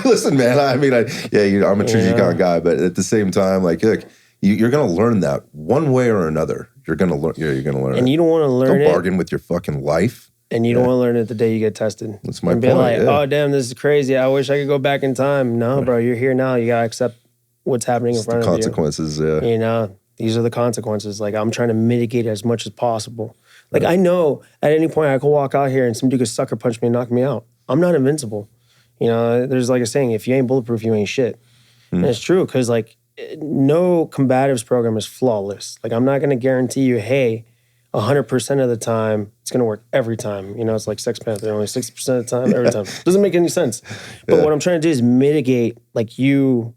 listen, man. I mean, I'm a Trijicon guy, but at the same time, like, look, you're gonna learn that one way or another. You're gonna learn. You're gonna learn. And it. you don't want to learn Don't bargain with your fucking life. And you don't want to learn it the day you get tested. That's my and point. Be like, oh damn, this is crazy. I wish I could go back in time. No, bro, you're here now. You gotta accept what's happening in front of you. Consequences. Yeah. These are the consequences. Like, I'm trying to mitigate as much as possible. Like, I know at any point I could walk out here and some dude could sucker punch me and knock me out. I'm not invincible. There's like a saying, if you ain't bulletproof, you ain't shit. And it's true, because like no combatives program is flawless. Like, I'm not going to guarantee you, hey, 100% of the time, it's going to work every time. It's like Sex Panther, only 60% of the time, every time. Doesn't make any sense. But what I'm trying to do is mitigate, like, you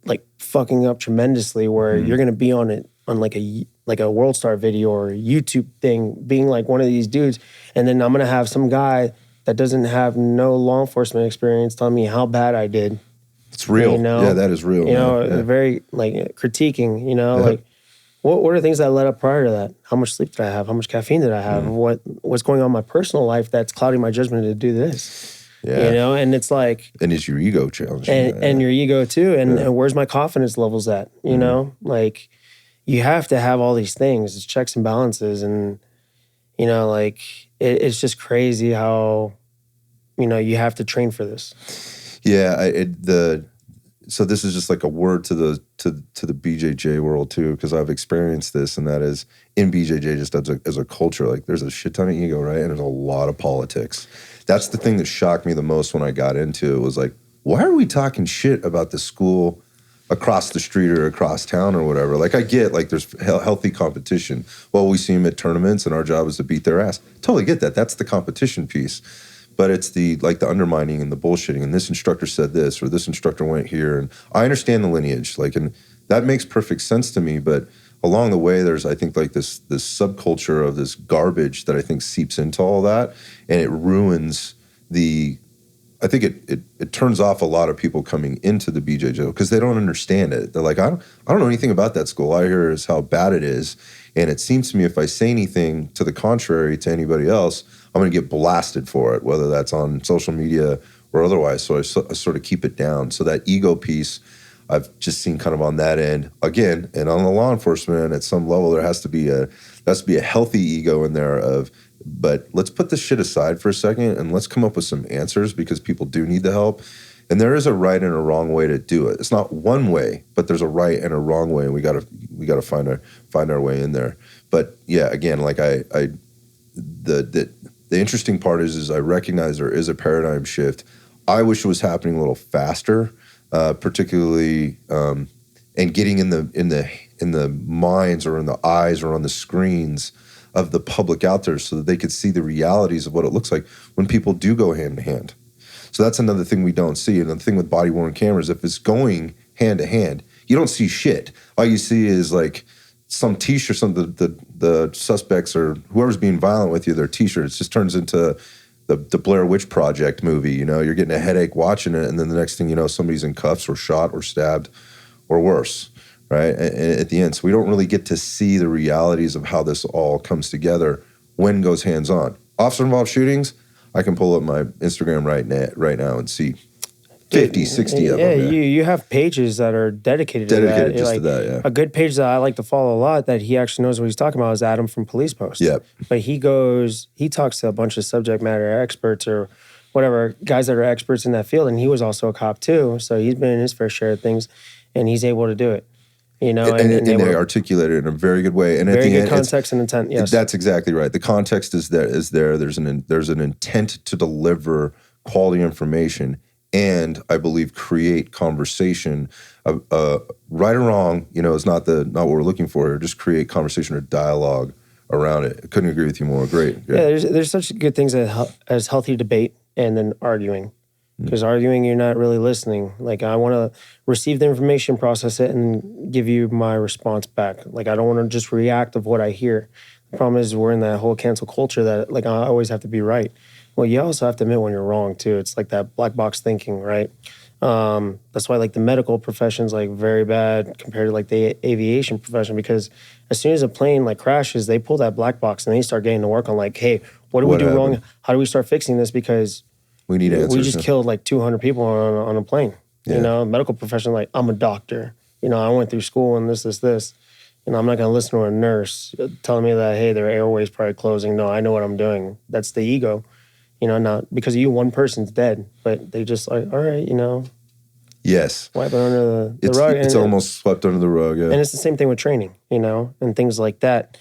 like fucking up tremendously where you're going to be on like a World Star video or a YouTube thing, being like one of these dudes. And then I'm going to have some guy that doesn't have no law enforcement experience telling me how bad I did. It's real. Yeah, that is real. Very like critiquing, like what are things that led up prior to that? How much sleep did I have? How much caffeine did I have? What's going on in my personal life that's clouding my judgment to do this? Yeah. And it's like... And is your ego challenging? And your ego too. And where's my confidence levels at? Like, you have to have all these things. It's checks and balances. And, like, it's just crazy how, you have to train for this. Yeah. So this is just like a word to the BJJ world too, because I've experienced this, and that is in BJJ just as a culture, like, there's a shit ton of ego, right? And there's a lot of politics. That's the thing that shocked me the most when I got into it, was like, why are we talking shit about the school across the street or across town or whatever? Like, I get, like, there's healthy competition. Well, we see them at tournaments and our job is to beat their ass. Totally get that. That's the competition piece. But it's the undermining and the bullshitting. And this instructor said this, or this instructor went here. And I understand the lineage, like, and that makes perfect sense to me. But along the way, there's, I think, like this subculture of this garbage that I think seeps into all that, and it ruins I think it turns off a lot of people coming into the BJJ because they don't understand it. They're like, I don't know anything about that school. All I hear is how bad it is. And it seems to me if I say anything to the contrary to anybody else, I'm going to get blasted for it, whether that's on social media or otherwise. So I sort of keep it down. So that ego piece, I've just seen kind of on that end again, and on the law enforcement at some level, there has to be a healthy ego in there of, but let's put this shit aside for a second and let's come up with some answers because people do need the help. And there is a right and a wrong way to do it. It's not one way, but there's a right and a wrong way, and we gotta find our way in there. But yeah, again, like the interesting part is I recognize there is a paradigm shift. I wish it was happening a little faster, particularly and getting in the minds or in the eyes or on the screens of the public out there, so that they could see the realities of what it looks like when people do go hand in hand. So that's another thing we don't see. And the thing with body-worn cameras, if it's going hand to hand, you don't see shit. All you see is like some t-shirt, the suspects or whoever's being violent with you, their t-shirts just turns into the Blair Witch Project movie. You know, you're getting a headache watching it, and then the next thing you know, somebody's in cuffs or shot or stabbed or worse, right? At the end. So we don't really get to see the realities of how this all comes together when it goes hands-on. Officer-involved shootings, I can pull up my Instagram right now and see 50, 60 of them. Yeah, you have pages that are dedicated to that. Just to that, yeah. A good page that I like to follow a lot that he actually knows what he's talking about is Adam from Police Post. Yep. But he talks to a bunch of subject matter experts or whatever, guys that are experts in that field, and he was also a cop too, so he's been in his fair share of things, and he's able to do it. You know, and they articulate it in a very good way. And very at the good end, context and intent. Yes, that's exactly right. The context is there. There's an intent to deliver quality information, and I believe create conversation. Right or wrong, you know, is not what we're looking for. Just create conversation or dialogue around it. I couldn't agree with you more. Great. Yeah, there's such good things as healthy debate and then arguing. Because arguing, you're not really listening. Like, I want to receive the information, process it, and give you my response back. Like, I don't want to just react of what I hear. The problem is we're in that whole cancel culture that, like, I always have to be right. Well, you also have to admit when you're wrong, too. It's like that black box thinking, right? That's why, like, the medical profession's, like, very bad compared to, like, the aviation profession. Because as soon as a plane, like, crashes, they pull that black box and they start getting to work on, like, hey, what do we do wrong? How do we start fixing this? Because we need answers. We just killed like 200 people on a plane. Yeah. You know, medical profession, like, I'm a doctor. You know, I went through school and this. And I'm not going to listen to a nurse telling me that, hey, their airway's probably closing. No, I know what I'm doing. That's the ego. You know, not because of you, one person's dead. But they just like, all right, you know. Yes. Wipe it under the rug. It's almost swept under the rug, yeah. And it's the same thing with training, you know, and things like that.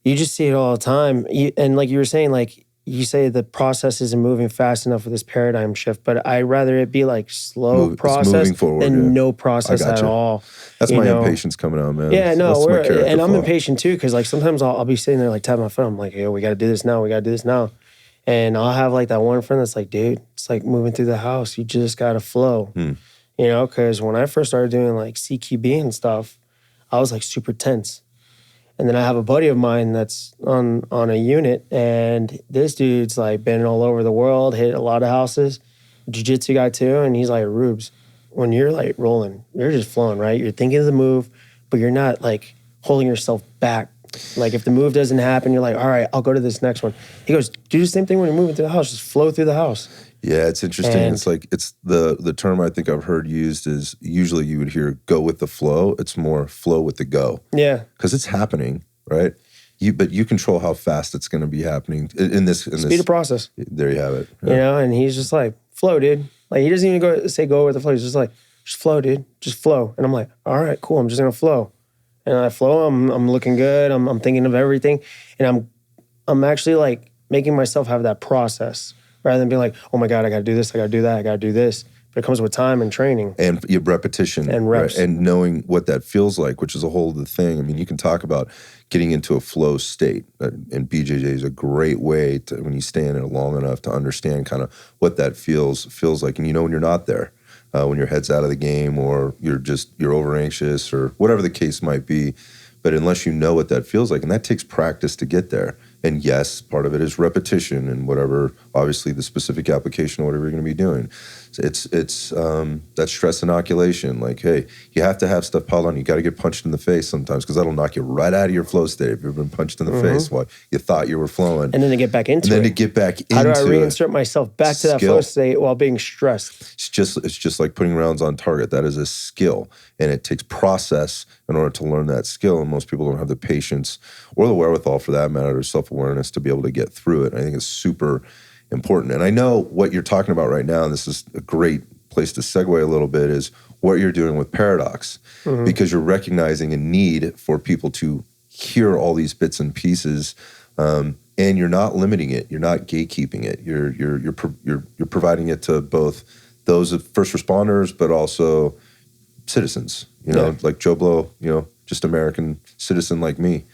You just see it all the time. And like you were saying, like, you say the process isn't moving fast enough with this paradigm shift, but I'd rather it be like slow process than no process at all. That's my impatience coming out, man. Yeah, no, and I'm impatient too, because like sometimes I'll be sitting there like tapping my foot. I'm like, yo, we got to do this now. And I'll have like that one friend that's like, dude, it's like moving through the house. You just got to flow, you know, because when I first started doing like CQB and stuff, I was like super tense. And then I have a buddy of mine that's on a unit, and this dude's like been all over the world, hit a lot of houses, jiu-jitsu guy too, and he's like, Rubes, when you're like rolling, you're just flowing, right? You're thinking of the move, but you're not like holding yourself back. Like if the move doesn't happen, you're like, all right, I'll go to this next one. He goes, do the same thing when you're moving through the house, just flow through the house. Yeah, it's interesting. And it's like, it's the term I think I've heard used is usually you would hear go with the flow. It's more flow with the go. Yeah. Because it's happening, right? But you control how fast it's going to be happening in this. Speed of process. There you have it. Yeah. You know, and he's just like, flow, dude. Like he doesn't even go with the flow. He's just like, just flow, dude. Just flow. And I'm like, all right, cool. I'm just going to flow. And I flow. I'm looking good. I'm thinking of everything. And I'm actually like making myself have that process. Rather than being like, oh my God, I got to do this, I got to do that, I got to do this. But it comes with time and training. And your repetition. And reps. Right? And knowing what that feels like, which is a whole other thing. I mean, you can talk about getting into a flow state. And BJJ is a great way to, when you stay in it long enough, to understand kind of what that feels like. And you know when you're not there, when your head's out of the game or you're over anxious or whatever the case might be. But unless you know what that feels like, and that takes practice to get there. And yes, part of it is repetition and whatever, obviously the specific application or whatever you're going to be doing. It's that stress inoculation. Like, hey, you have to have stuff piled on. You got to get punched in the face sometimes because that'll knock you right out of your flow state if you've been punched in the face while you thought you were flowing. And then to get back into it. And then to get back into it. How do I reinsert myself back to that flow state while being stressed? It's just like putting rounds on target. That is a skill. And it takes process in order to learn that skill. And most people don't have the patience or the wherewithal, for that matter, or self-awareness to be able to get through it. And I think it's super important. And I know what you're talking about right now, and this is a great place to segue a little bit, is what you're doing with Paradox, because you're recognizing a need for people to hear all these bits and pieces, and you're not limiting it. You're not gatekeeping it. You're providing it to both those of first responders, but also citizens. Like Joe Blow. Just American citizen like me.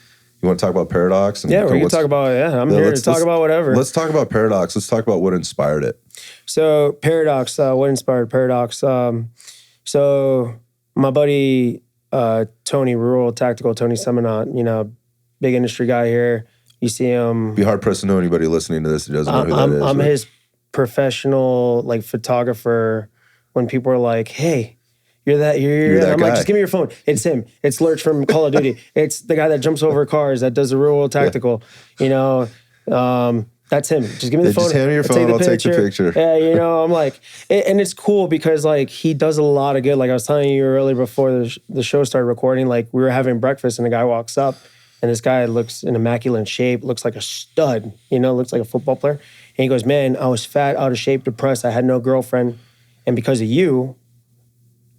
You want to talk about Paradox? And we can talk about it. Yeah, I'm here to talk about whatever. Let's talk about Paradox. Let's talk about what inspired it. So Paradox, what inspired Paradox? So my buddy Tony, Rural Tactical, Tony Seminot, big industry guy here. You see him. Be hard pressed to know anybody listening to this who doesn't know who that is. I'm his professional photographer. When people are like, "Hey, you're that I'm guy. like, just give me your phone. It's him. It's Lurch from Call of Duty. It's the guy that jumps over cars, that does the real world tactical. That's him. Just give me the phone. Just hand me your phone. I'll take the picture. Yeah, I'm like, and it's cool because he does a lot of good. Like I was telling you earlier before the show started recording, we were having breakfast and a guy walks up and this guy looks in immaculate shape, looks like a stud, looks like a football player. And he goes, "Man, I was fat, out of shape, depressed. I had no girlfriend. And because of you,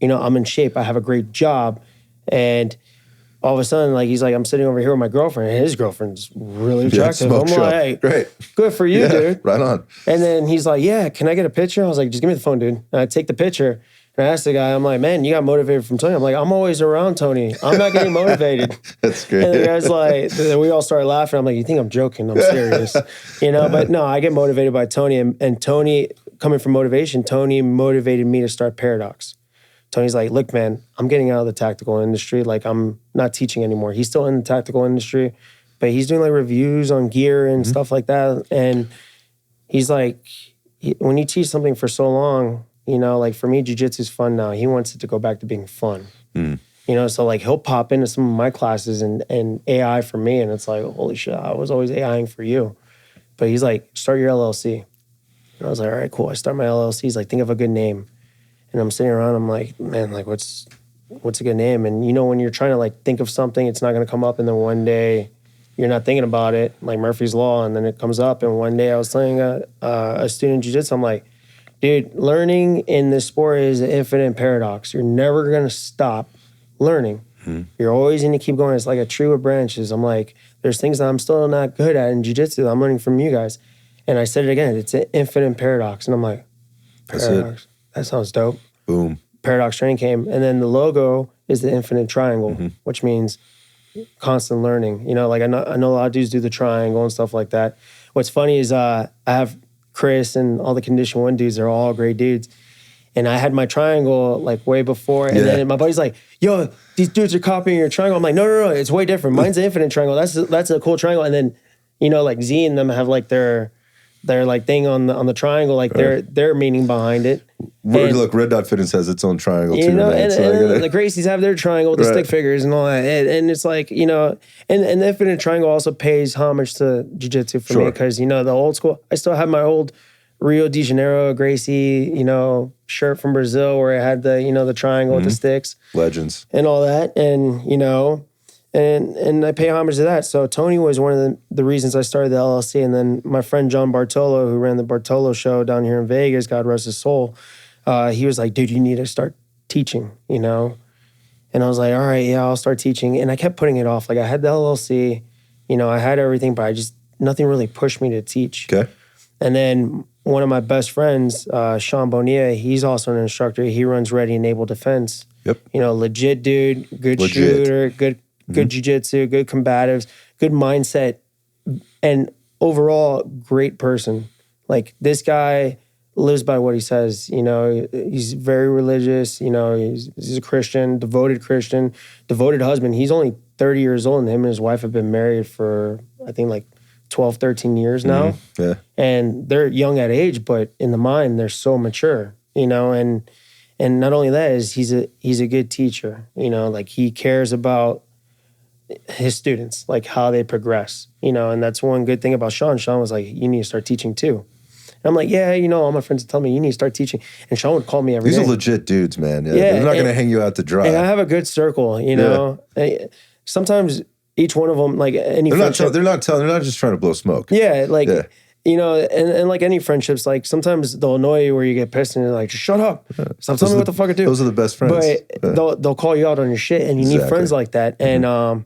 I'm in shape. I have a great job." And all of a sudden, he's like, I'm sitting over here with my girlfriend, and his girlfriend's really attractive. I'm like, "Hey, great. Good for you, dude." Right on. And then he's like, "Yeah, can I get a picture?" I was like, "Just give me the phone, dude." And I take the picture, and I asked the guy, I'm like, "Man, you got motivated from Tony?" I'm like, "I'm always around Tony. I'm not getting motivated." That's great. And the guy's like, then we all started laughing. I'm like, "You think I'm joking? I'm serious." But no, I get motivated by Tony. And Tony, coming from motivation, Tony motivated me to start Paradox. Tony's like, "Look, man, I'm getting out of the tactical industry. I'm not teaching anymore." He's still in the tactical industry, but he's doing reviews on gear and stuff like that. And he's like, when you teach something for so long, for me, jiu-jitsu is fun now. He wants it to go back to being fun. So he'll pop into some of my classes and AI for me. And it's like, holy shit, I was always AIing for you. But he's like, "Start your LLC." And I was like, "All right, cool." I start my LLC. He's like, "Think of a good name." And I'm sitting around, I'm like, "Man, what's a good name?" And when you're trying to think of something, it's not going to come up. And then one day you're not thinking about it, like Murphy's Law. And then it comes up. And one day I was telling a student in jiu-jitsu, I'm like, "Dude, learning in this sport is an infinite paradox. You're never going to stop learning. You're always going to keep going. It's like a tree with branches." I'm like, there's things that I'm still not good at in jiu-jitsu that I'm learning from you guys. And I said it again, it's an infinite paradox. And I'm like, paradox. That sounds dope. Boom. Paradox Training came. And then the logo is the infinite triangle, which means constant learning. I know a lot of dudes do the triangle and stuff like that. What's funny is I have Chris and all the Condition 1 dudes. They're all great dudes. And I had my triangle way before. And then my buddy's like, "Yo, these dudes are copying your triangle." I'm like, no, it's way different. Mine's an infinite triangle. That's a cool triangle. And then, Z and them have their thing on the triangle, their meaning behind it. Look, Red Dot Fitness has its own triangle too. And the Gracies have their triangle with the stick figures and all that. And it's and the infinite triangle also pays homage to jiu-jitsu for me because, the old school, I still have my old Rio de Janeiro Gracie, shirt from Brazil where it had the triangle with the sticks. Legends. And all that. And, and I pay homage to that. So Tony was one of the reasons I started the LLC. And then my friend John Bartolo, who ran the Bartolo show down here in Vegas, God rest his soul, he was like, "Dude, you need to start teaching, And I was like, "All right, yeah, I'll start teaching." And I kept putting it off. I had the LLC, I had everything, but nothing really pushed me to teach. Okay. And then one of my best friends, Sean Bonilla, he's also an instructor. He runs Ready and Able Defense. Yep. Legit dude, good shooter, good jiu-jitsu, good combatives, good mindset, and overall great person. This guy lives by what he says. He's very religious. He's a Christian, devoted husband. He's only 30 years old, and him and his wife have been married for, I think, 12, 13 years now. Yeah. And they're young at age, but in the mind, they're so mature, you know, and not only that is he's a good teacher, you know, like he cares about his students, like how they progress, you know, and that's one good thing about Sean. Sean was like, you need to start teaching too. And I'm like, yeah, you know, all my friends would tell me you need to start teaching. And Sean would call me every day. These are legit dudes, man. Yeah, they're not going to hang you out to dry. And I have a good circle, you know. Sometimes each one of them, like any friendship, they're not just trying to blow smoke. Yeah, like you know, and like any friendships, like sometimes they'll annoy you where you get pissed and you're like, just shut up, stop telling me what the fuck to do. Those are the best friends. But they'll call you out on your shit, and you need friends like that. And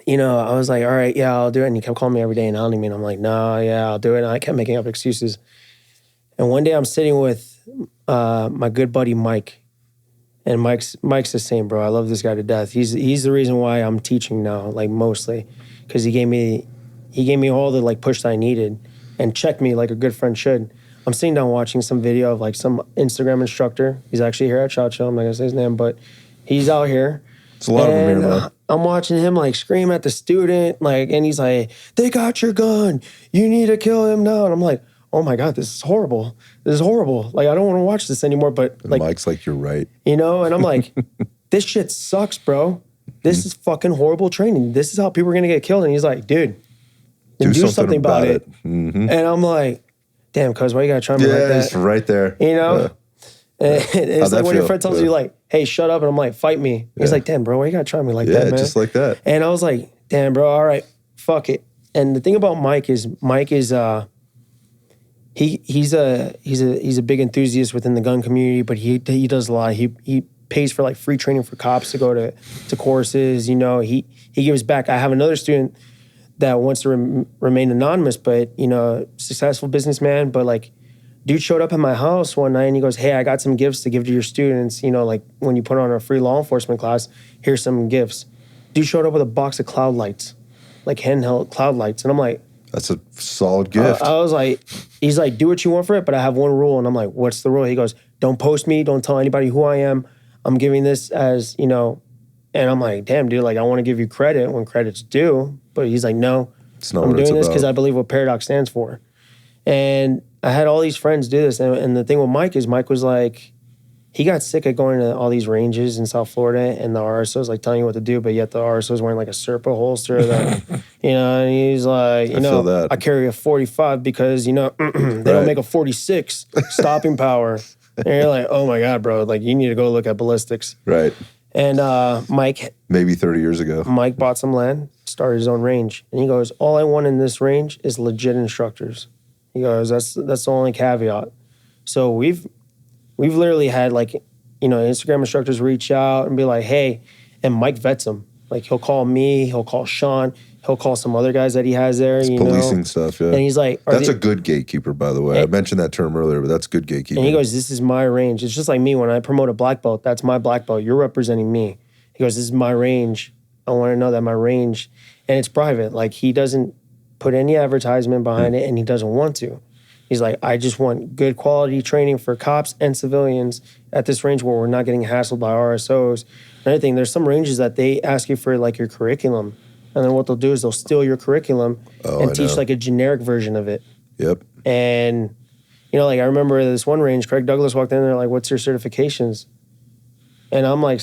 you know, I was like, all right, yeah, I'll do it. And he kept calling me every day and hounding me. And I'm like, no, yeah, I'll do it. And I kept making up excuses. And one day I'm sitting with my good buddy Mike. And Mike's the same, bro. I love this guy to death. He's the reason why I'm teaching now, like mostly. Because he gave me all the like push that I needed and checked me like a good friend should. I'm sitting down watching some video of like some Instagram instructor. He's actually here at SHOT Show. I'm not gonna say his name, but he's out here. It's a lot of them here, man. I'm watching him like scream at the student, like, and he's like, "They got your gun. You need to kill him now." And I'm like, "Oh my God, this is horrible. This is horrible. Like, I don't want to watch this anymore." But like, Mike's like, "You're right," you know. And I'm like, "This shit sucks, bro. This is fucking horrible training. This is how people are gonna get killed." And he's like, "Dude, do something about it." And I'm like, "Damn, cuz why you gotta try me like that?" Yeah, it's right there. You know. And it's like when your friend tells you like, "Hey, shut up," and I'm like, "Fight me." He's like, "Damn, bro, why you gotta try me like that, man?" Just like that. And I was like, "Damn, bro, all right, fuck it." And the thing about Mike is he's a big enthusiast within the gun community, but he does a lot. He pays for like free training for cops to go to courses. You know, he gives back. I have another student that wants to remain anonymous, but you know, successful businessman, but like. Dude showed up at my house one night and he goes, "Hey, I got some gifts to give to your students. You know, like when you put on a free law enforcement class, here's some gifts." Dude showed up with a box of cloud lights, like handheld cloud lights. And I'm like, that's a solid gift. I was like, he's like, "Do what you want for it, but I have one rule." And I'm like, "What's the rule?" He goes, "Don't post me. Don't tell anybody who I am. I'm giving this as, you know," and I'm like, "Damn, dude, like I want to give you credit when credit's due." But he's like, "No, I'm doing this because I believe what Paradox stands for." And I had all these friends do this. And the thing with Mike is Mike was like, he got sick of going to all these ranges in South Florida and the RSO's like telling you what to do, but yet the RSO's wearing like a Serpa holster that, you know, and he's like, you know, I carry a 45 because, you know, they don't make a 46 stopping power. And you're like, oh my God, bro, like you need to go look at ballistics. Right. And Mike. Maybe 30 years ago. Mike bought some land, started his own range. And he goes, all I want in this range is legit instructors. He goes, that's the only caveat. So we've literally had like, you know, Instagram instructors reach out and be like, "Hey," and Mike vets them. Like he'll call me, he'll call Sean, he'll call some other guys that he has there. It's policing stuff, yeah. And he's like, that's a good gatekeeper, by the way. I mentioned that term earlier, but that's good gatekeeping. And he goes, "This is my range." It's just like me when I promote a black belt. That's my black belt. You're representing me. He goes, "This is my range. I want to know that my range," and it's private. Like he doesn't put any advertisement behind it, and he doesn't want to. He's like, "I just want good quality training for cops and civilians at this range where we're not getting hassled by RSOs." Another thing, there's some ranges that they ask you for like your curriculum, and then what they'll do is they'll steal your curriculum and teach like a generic version of it. Yep. And you know, like I remember this one range, Craig Douglas walked in there like, "What's your certifications?" And I'm like,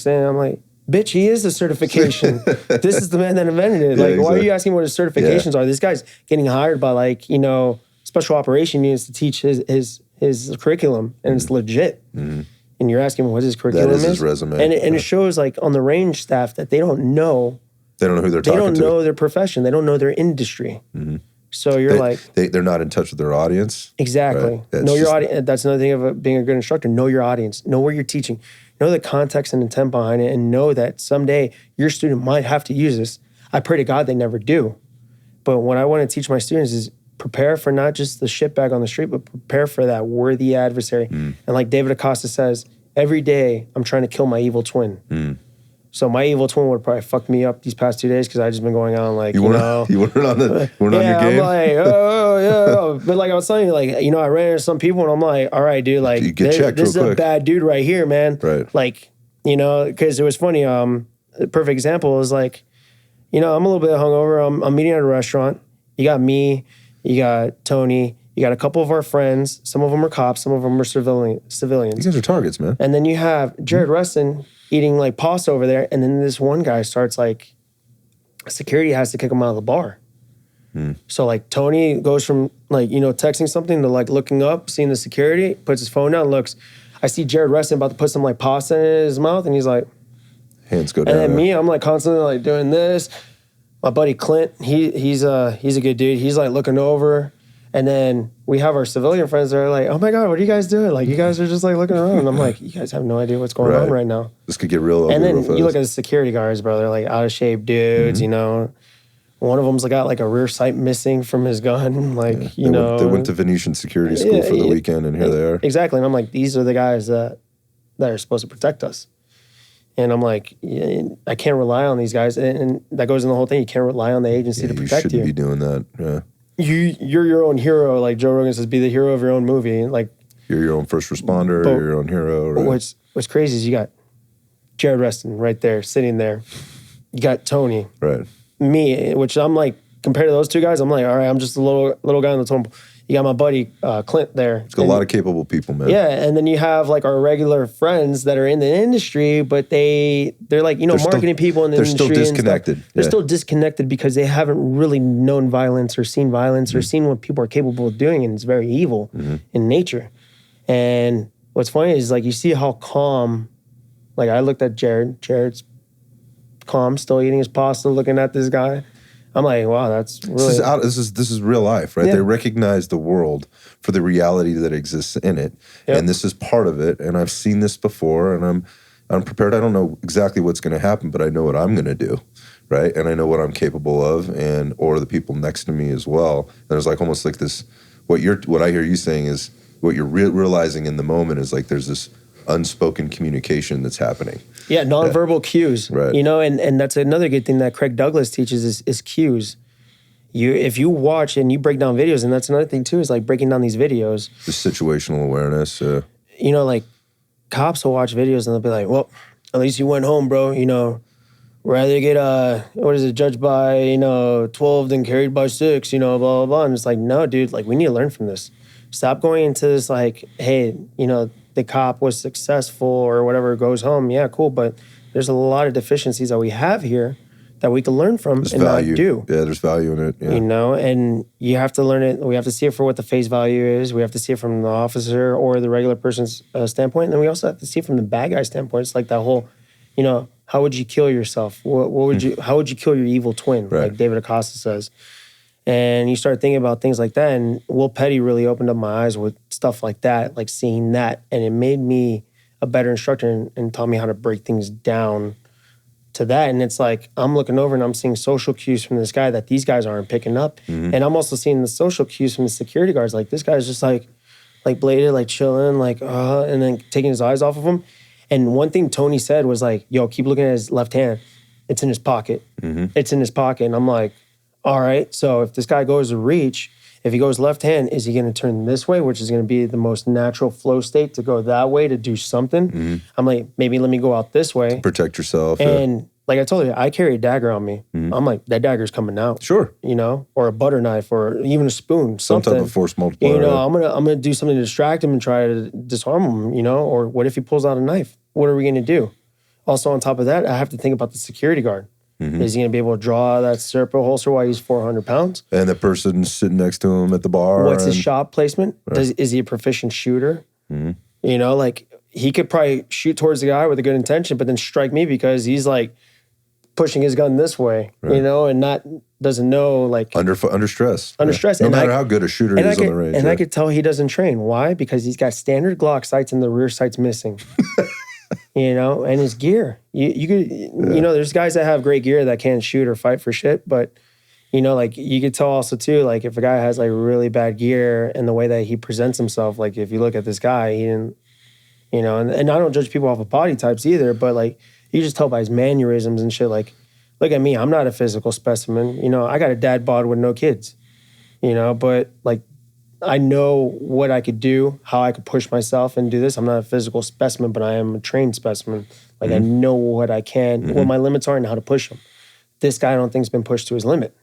"Bitch, he is the certification. This is the man that invented it. Like, why are you asking what his certifications are? This guy's getting hired by like, you know, special operation units to teach his curriculum, and it's legit." And you're asking what his curriculum is. That is his resume. And it shows like on the range staff that they don't know. They don't know who they're talking to. They don't know their profession. They don't know their industry. So you're they're not in touch with their audience. Exactly. Right? Know your audience. That's another thing of being a good instructor. Know your audience. Know where you're teaching. Know the context and intent behind it, and know that someday your student might have to use this. I pray to God they never do. But what I want to teach my students is prepare for not just the shitbag on the street, but prepare for that worthy adversary. And like David Acosta says, every day I'm trying to kill my evil twin. So my evil twin would probably fuck me up these past 2 days because I've just been going on like, you weren't on your game? I'm like, oh. But like I was telling you, like, you know, I ran into some people and I'm like, all right, dude, like, this is a bad dude right here, man. Right. Like, you know, because it was funny. A perfect example is like, you know, I'm a little bit hungover. I'm meeting at a restaurant You got me, you got Tony, you got a couple of our friends. Some of them are cops, some of them are civilians. You guys are targets, man. And then you have Jared Rustin eating like pasta over there, and then this one guy starts like, security has to kick him out of the bar. So like Tony goes from like, you know, texting something to like looking up, seeing the security, puts his phone down, looks. I see Jared Rustin about to put some like pasta in his mouth, and he's like, hands go down. And then me, I'm like constantly like doing this. My buddy Clint, he's a good dude. He's like looking over, and then we have our civilian friends that are like, "Oh my God, what are you guys doing? Like, you guys are just like looking around." And I'm like, "You guys have no idea what's going on right now." This could get real. And then you look at the security guards, bro. They're like out of shape dudes. You know, one of them's like got like a rear sight missing from his gun. Like you know, they went to Venetian security school for the weekend, and here they are. Exactly, and I'm like, these are the guys that are supposed to protect us. And I'm like, I can't rely on these guys. And that goes in the whole thing. You can't rely on the agency to protect you. You shouldn't be doing that. Yeah. You're your own hero. Like Joe Rogan says, be the hero of your own movie. Like you're your own first responder. You're your own hero. Right? What's crazy is you got Jared Rustin right there, sitting there. You got Tony. Right. Me, which I'm like, compared to those two guys, I'm like, all right, I'm just a little guy on the tumble. You got my buddy Clint there. It's got a lot of capable people, man. Yeah, and then you have like our regular friends that are in the industry, but they're like, you know, marketing people in the industry. They're still disconnected. They're still disconnected because they haven't really known violence or seen violence or seen what people are capable of doing, and it's very evil in nature. And what's funny is like you see how calm, like I looked at Jared's calm, still eating his pasta, looking at this guy. I'm like, wow, that's really... This is real life, right? Yeah. They recognize the world for the reality that exists in it. Yep. And this is part of it. And I've seen this before, and I'm prepared. I don't know exactly what's going to happen, but I know what I'm going to do, right? And I know what I'm capable of, or the people next to me as well. And there's like almost like this, what I hear you saying is, what you're realizing in the moment is like there's this unspoken communication that's happening. Yeah, nonverbal cues. Right. You know, and that's another good thing that Craig Douglas teaches is cues. If you watch and you break down videos, and that's another thing too, is like breaking down these videos. The situational awareness. You know, like cops will watch videos and they'll be like, well, at least you went home, bro. You know, rather get judged by, 12 than carried by 6, blah, blah, blah. And it's like, no, dude, like we need to learn from this. Stop going into this like, hey, the cop was successful or whatever, goes home. Yeah, cool. But there's a lot of deficiencies that we have here that we can learn from and value. Not do. Yeah, there's value in it. Yeah. And you have to learn it. We have to see it for what the face value is. We have to see it from the officer or the regular person's standpoint. And then we also have to see it from the bad guy standpoint. It's like that whole, how would you kill yourself? How would you kill your evil twin? Right. Like David Acosta says. And you start thinking about things like that. And Will Petty really opened up my eyes with stuff like that, like seeing that. And it made me a better instructor and taught me how to break things down to that. And it's like, I'm looking over and I'm seeing social cues from this guy that these guys aren't picking up. Mm-hmm. And I'm also seeing the social cues from the security guards. Like this guy's just like bladed, like chilling, and then taking his eyes off of him. And one thing Tony said was like, yo, keep looking at his left hand. It's in his pocket. Mm-hmm. It's in his pocket. And I'm like, all right, so if this guy goes to reach, if he goes left hand, is he going to turn this way, which is going to be the most natural flow state to go that way to do something? Mm-hmm. I'm like, maybe let me go out this way. To protect yourself. And like I told you, I carry a dagger on me. Mm-hmm. I'm like, that dagger's coming out. Sure. Or a butter knife or even a spoon, something. Some type of force multiplier. I'm gonna do something to distract him and try to disarm him, or what if he pulls out a knife? What are we going to do? Also, on top of that, I have to think about the security guard. Mm-hmm. Is he going to be able to draw that Serpo holster while he's 400 pounds? And the person sitting next to him at the bar. What's his shot placement? Right. Is he a proficient shooter? Mm-hmm. He could probably shoot towards the guy with a good intention, but then strike me because he's like pushing his gun this way, right. And doesn't know under stress. Under stress. No matter how good a shooter is on the range. And I could tell he doesn't train. Why? Because he's got standard Glock sights and the rear sights missing. And his gear. You could, there's guys that have great gear that can't shoot or fight for shit, but, you could tell also too, if a guy has really bad gear and the way that he presents himself, if you look at this guy, he didn't, and I don't judge people off of body types either, but you just tell by his mannerisms and shit, look at me, I'm not a physical specimen, I got a dad bod with no kids, but I know what I could do, how I could push myself and do this. I'm not a physical specimen, but I am a trained specimen. Mm-hmm. I know what I can, what my limits are and how to push them. This guy I don't think has been pushed to his limit.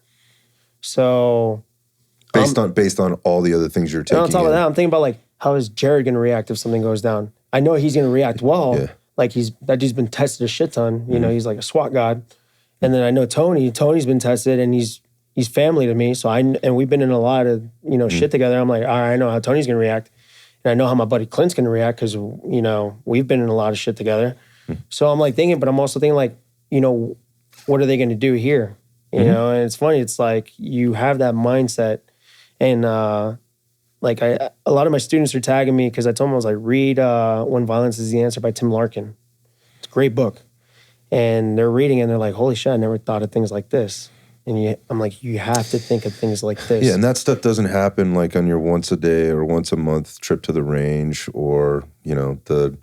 So based on all the other things you're taking. And on top of that, I'm thinking about like, how is Jared going to react if something goes down? I know he's going to react well. Yeah. Like that dude's been tested a shit ton. You know, he's like a SWAT god. And then I know Tony's been tested, and he's family to me. So and we've been in a lot of, you know, shit together. I'm like, all right, I know how Tony's going to react. And I know how my buddy Clint's going to react because, you know, we've been in a lot of shit together. So I'm like thinking, but I'm also thinking like, you know, what are they going to do here? You know, and it's funny. It's like you have that mindset. And like a lot of my students are tagging me because I told them, I was like, read When Violence is the Answer by Tim Larkin. It's a great book. And they're reading it and they're like, holy shit, I never thought of things like this. And I'm like, you have to think of things like this. Yeah, and that stuff doesn't happen like on your once a day or once a month trip to the range or, you know, the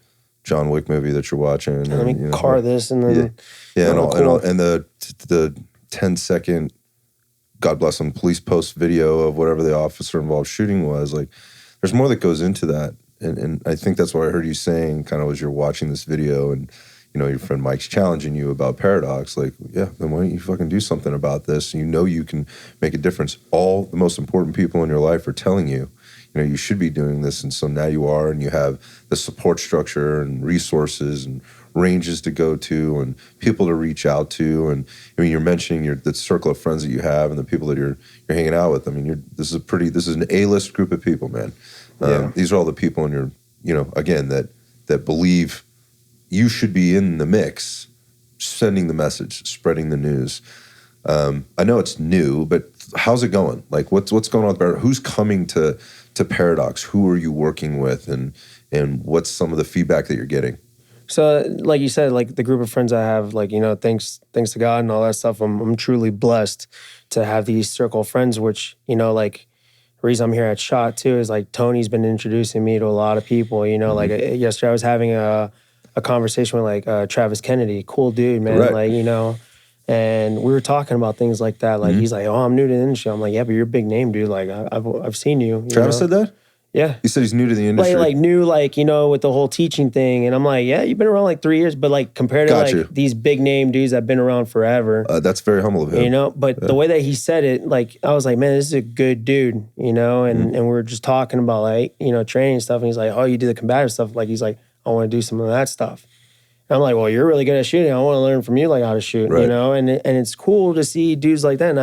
John Wick movie that you're watching. Let me car this and then... Yeah, and the 10-second, God bless them, police post video of whatever the officer-involved shooting was. Like, there's more that goes into that. And I think that's what I heard you saying kind of as you're watching this video and, you know, your friend Mike's challenging you about Paradox. Like, yeah, then why don't you fucking do something about this? You know you can make a difference. All the most important people in your life are telling you, you know, you should be doing this. And so now you are, and you have the support structure and resources and ranges to go to and people to reach out to. And I mean, you're mentioning the circle of friends that you have and the people that you're hanging out with. I mean, this is an A-list group of people, man. These are all the people in your, you know, again, that believe you should be in the mix, sending the message, spreading the news. I know it's new, but how's it going? Like, what's going on there? Who's coming to Paradox? Who are you working with, and what's some of the feedback that you're getting? So, like you said, like the group of friends I have, like, you know, thanks to God and all that stuff, I'm truly blessed to have these circle of friends. Which, you know, like the reason I'm here at SHOT too is like Tony's been introducing me to a lot of people. You know, like yesterday I was having a conversation with like Travis Kennedy, cool dude, man. Right. Like, you know, and we were talking about things like that. Like he's like, oh, I'm new to the industry. I'm like, yeah, but you're a big name, dude. Like I've seen you. Travis said that? Yeah. He said he's new to the industry. Like new, like, you know, with the whole teaching thing. And I'm like, yeah, you've been around like 3 years, but like compared to these big name dudes that have been around forever. That's very humble of him. You know, but the way that he said it, like, I was like, man, this is a good dude, you know? And we were just talking about like, you know, training and stuff. And he's like, oh, you do the combative stuff. Like, he's like, I want to do some of that stuff. And I'm like, well, you're really good at shooting. I want to learn from you, like, how to shoot, you know? And it's cool to see dudes like that. And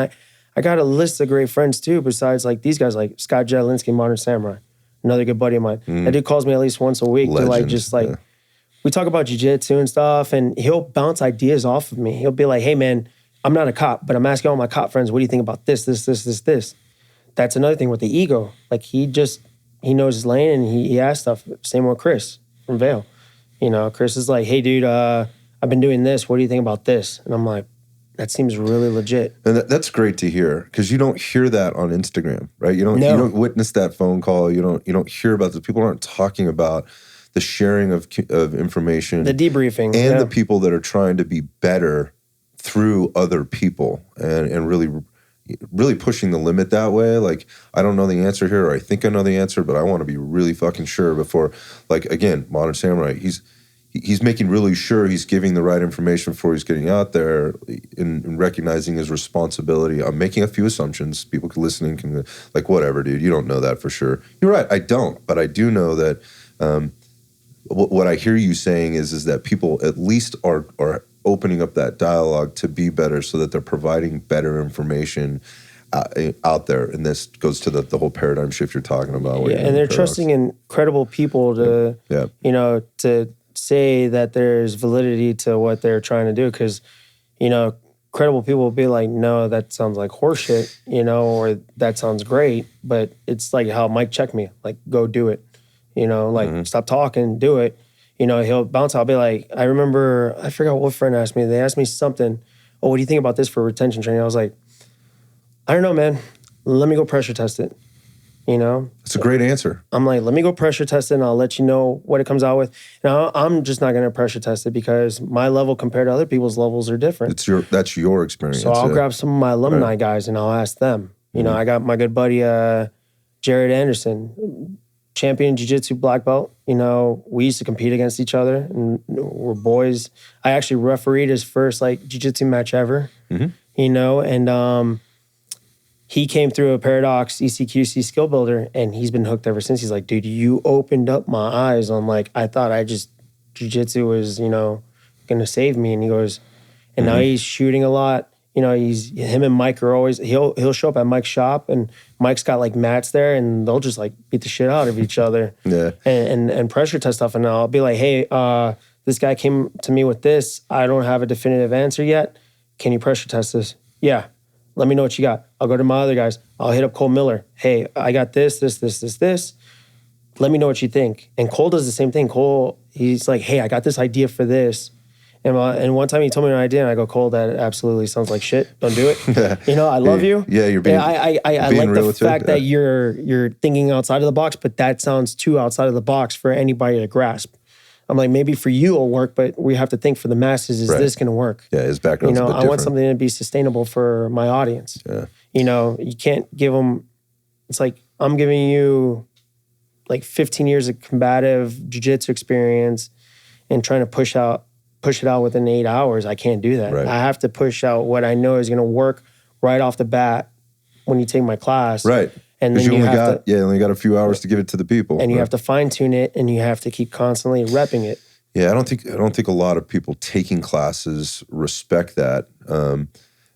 I got a list of great friends too, besides like these guys, like Scott Jedlinski, Modern Samurai. Another good buddy of mine. That dude calls me at least once a week to like just like, we talk about jiu-jitsu and stuff, and he'll bounce ideas off of me. He'll be like, hey man, I'm not a cop, but I'm asking all my cop friends, what do you think about this? That's another thing with the ego. Like he knows his lane and he asks stuff. Same with Chris from Vail. You know, Chris is like, hey dude, I've been doing this. What do you think about this? And I'm like, that seems really legit. And that's great to hear, because you don't hear that on Instagram, right? You don't witness that phone call. You don't hear about this. People aren't talking about the sharing of information, the debriefing, and the people that are trying to be better through other people, and really pushing the limit that way. Like, I don't know the answer here, or I think I know the answer, but I want to be really fucking sure before. Like, again, Modern Samurai, he's making really sure he's giving the right information before he's getting out there, and recognizing his responsibility. I'm making a few assumptions. People listening can, like, whatever, dude, you don't know that for sure. You're right, I don't, but I do know that what I hear you saying is that people at least are opening up that dialogue to be better, so that they're providing better information out there. And this goes to the whole paradigm shift you're talking about. Yeah, and they're trusting in credible people to, you know, to say that there's validity to what they're trying to do. Because, you know, credible people will be like, no, that sounds like horseshit, you know, or that sounds great. But it's like how Mike checked me, like, go do it. You know, like, stop talking, do it. You know, he'll bounce. I'll be like, I remember, I forgot what friend asked me. They asked me something. Oh, what do you think about this for retention training? I was like, I don't know, man. Let me go pressure test it. You know? It's a great answer. I'm like, let me go pressure test it, and I'll let you know what it comes out with. Now, I'm just not going to pressure test it, because my level compared to other people's levels are different. That's your experience. So I'll grab some of my alumni guys, and I'll ask them. You know, I got my good buddy, Jared Anderson, champion jiu-jitsu black belt. You know, we used to compete against each other, and we're boys. I actually refereed his first, like, jiu-jitsu match ever, you know, and he came through a Paradox ECQC skill builder, and he's been hooked ever since. He's like, dude, you opened up my eyes on like, I thought jiu-jitsu was, going to save me. And he goes, and now he's shooting a lot. Him and Mike are always, he'll show up at Mike's shop, and Mike's got like mats there, and they'll just like beat the shit out of each other and pressure test stuff. And I'll be like, hey, this guy came to me with this. I don't have a definitive answer yet. Can you pressure test this? Yeah. Let me know what you got. I'll go to my other guys. I'll hit up Cole Miller. Hey, I got this. Let me know what you think. And Cole does the same thing. Cole, he's like, hey, I got this idea for this. And one time he told me an idea, and I go, Cole, that absolutely sounds like shit. Don't do it. I love you. Yeah, you're being. I like the fact that you're thinking outside of the box, but that sounds too outside of the box for anybody to grasp. I'm like, maybe for you it'll work, but we have to think for the masses, is this going to work? Yeah, his background's a bit different. I want something to be sustainable for my audience. Yeah. You can't give them, it's like, I'm giving you like 15 years of combative jiu-jitsu experience and trying to push it out within 8 hours. I can't do that. Right. I have to push out what I know is going to work right off the bat when you take my class. Right. And then you only got a few hours to give it to the people. And you have to fine tune it, and you have to keep constantly repping it. Yeah, I don't think a lot of people taking classes respect that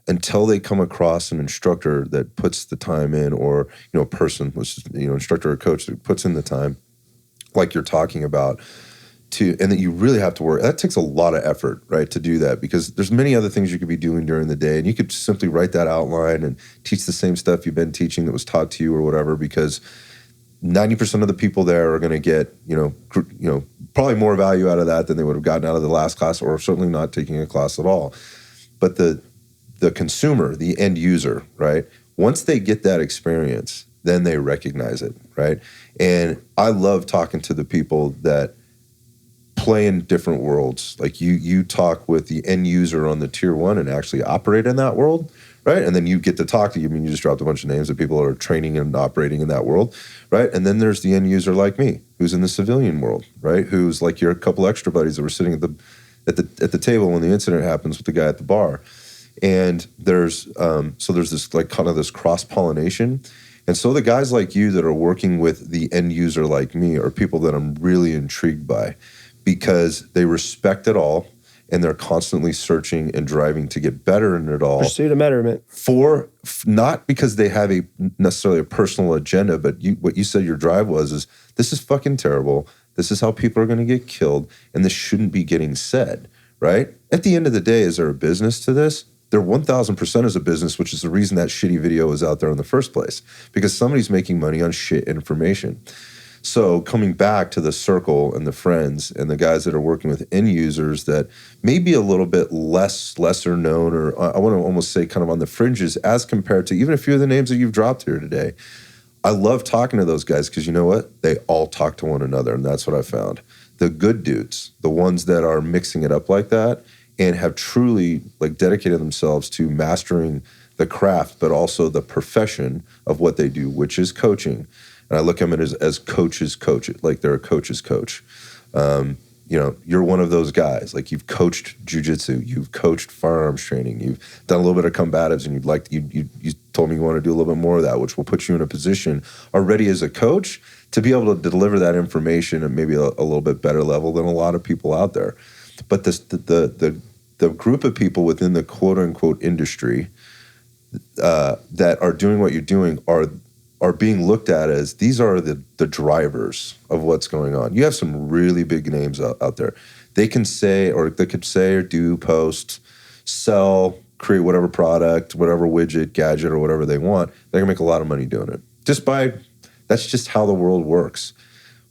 until they come across an instructor that puts the time in, or a person, instructor or coach that puts in the time, like you're talking about. And that you really have to work. That takes a lot of effort, right, to do that, because there's many other things you could be doing during the day, and you could simply write that outline and teach the same stuff you've been teaching that was taught to you or whatever, because 90% of the people there are going to get, probably more value out of that than they would have gotten out of the last class, or certainly not taking a class at all. But the consumer, the end user, right, once they get that experience, then they recognize it, right? And I love talking to the people that play in different worlds. Like you talk with the end user on the tier one and actually operate in that world, right? And then you get to talk to you. I mean, you just dropped a bunch of names of people that are training and operating in that world, right? And then there's the end user like me, who's in the civilian world, right? Who's like your couple extra buddies that were sitting at the table when the incident happens with the guy at the bar. And there's this like kind of this cross-pollination. And so the guys like you that are working with the end user like me are people that I'm really intrigued by, because they respect it all, and they're constantly searching and driving to get better in it all. Pursuit of betterment. Not because they have necessarily a personal agenda, but what you said your drive was this is fucking terrible. This is how people are going to get killed, and this shouldn't be getting said, right? At the end of the day, is there a business to this? There 1,000% is a business, which is the reason that shitty video is out there in the first place, because somebody's making money on shit information. So coming back to the circle and the friends and the guys that are working with end users that may be a little bit lesser known, or I want to almost say kind of on the fringes as compared to even a few of the names that you've dropped here today. I love talking to those guys because you know what? They all talk to one another, and that's what I found. The good dudes, the ones that are mixing it up like that and have truly like dedicated themselves to mastering the craft, but also the profession of what they do, which is coaching. And I look at them as coaches coach it, like they're a coach's coach. You're one of those guys. Like you've coached jiu-jitsu, you've coached firearms training, you've done a little bit of combatives, and you told me you want to do a little bit more of that, which will put you in a position already as a coach to be able to deliver that information at maybe a little bit better level than a lot of people out there. But the group of people within the quote unquote industry that are doing what you're doing are being looked at as these are the drivers of what's going on. You have some really big names out there. They could say or do, post, sell, create whatever product, whatever widget, gadget, or whatever they want. They're gonna make a lot of money doing it. That's just how the world works.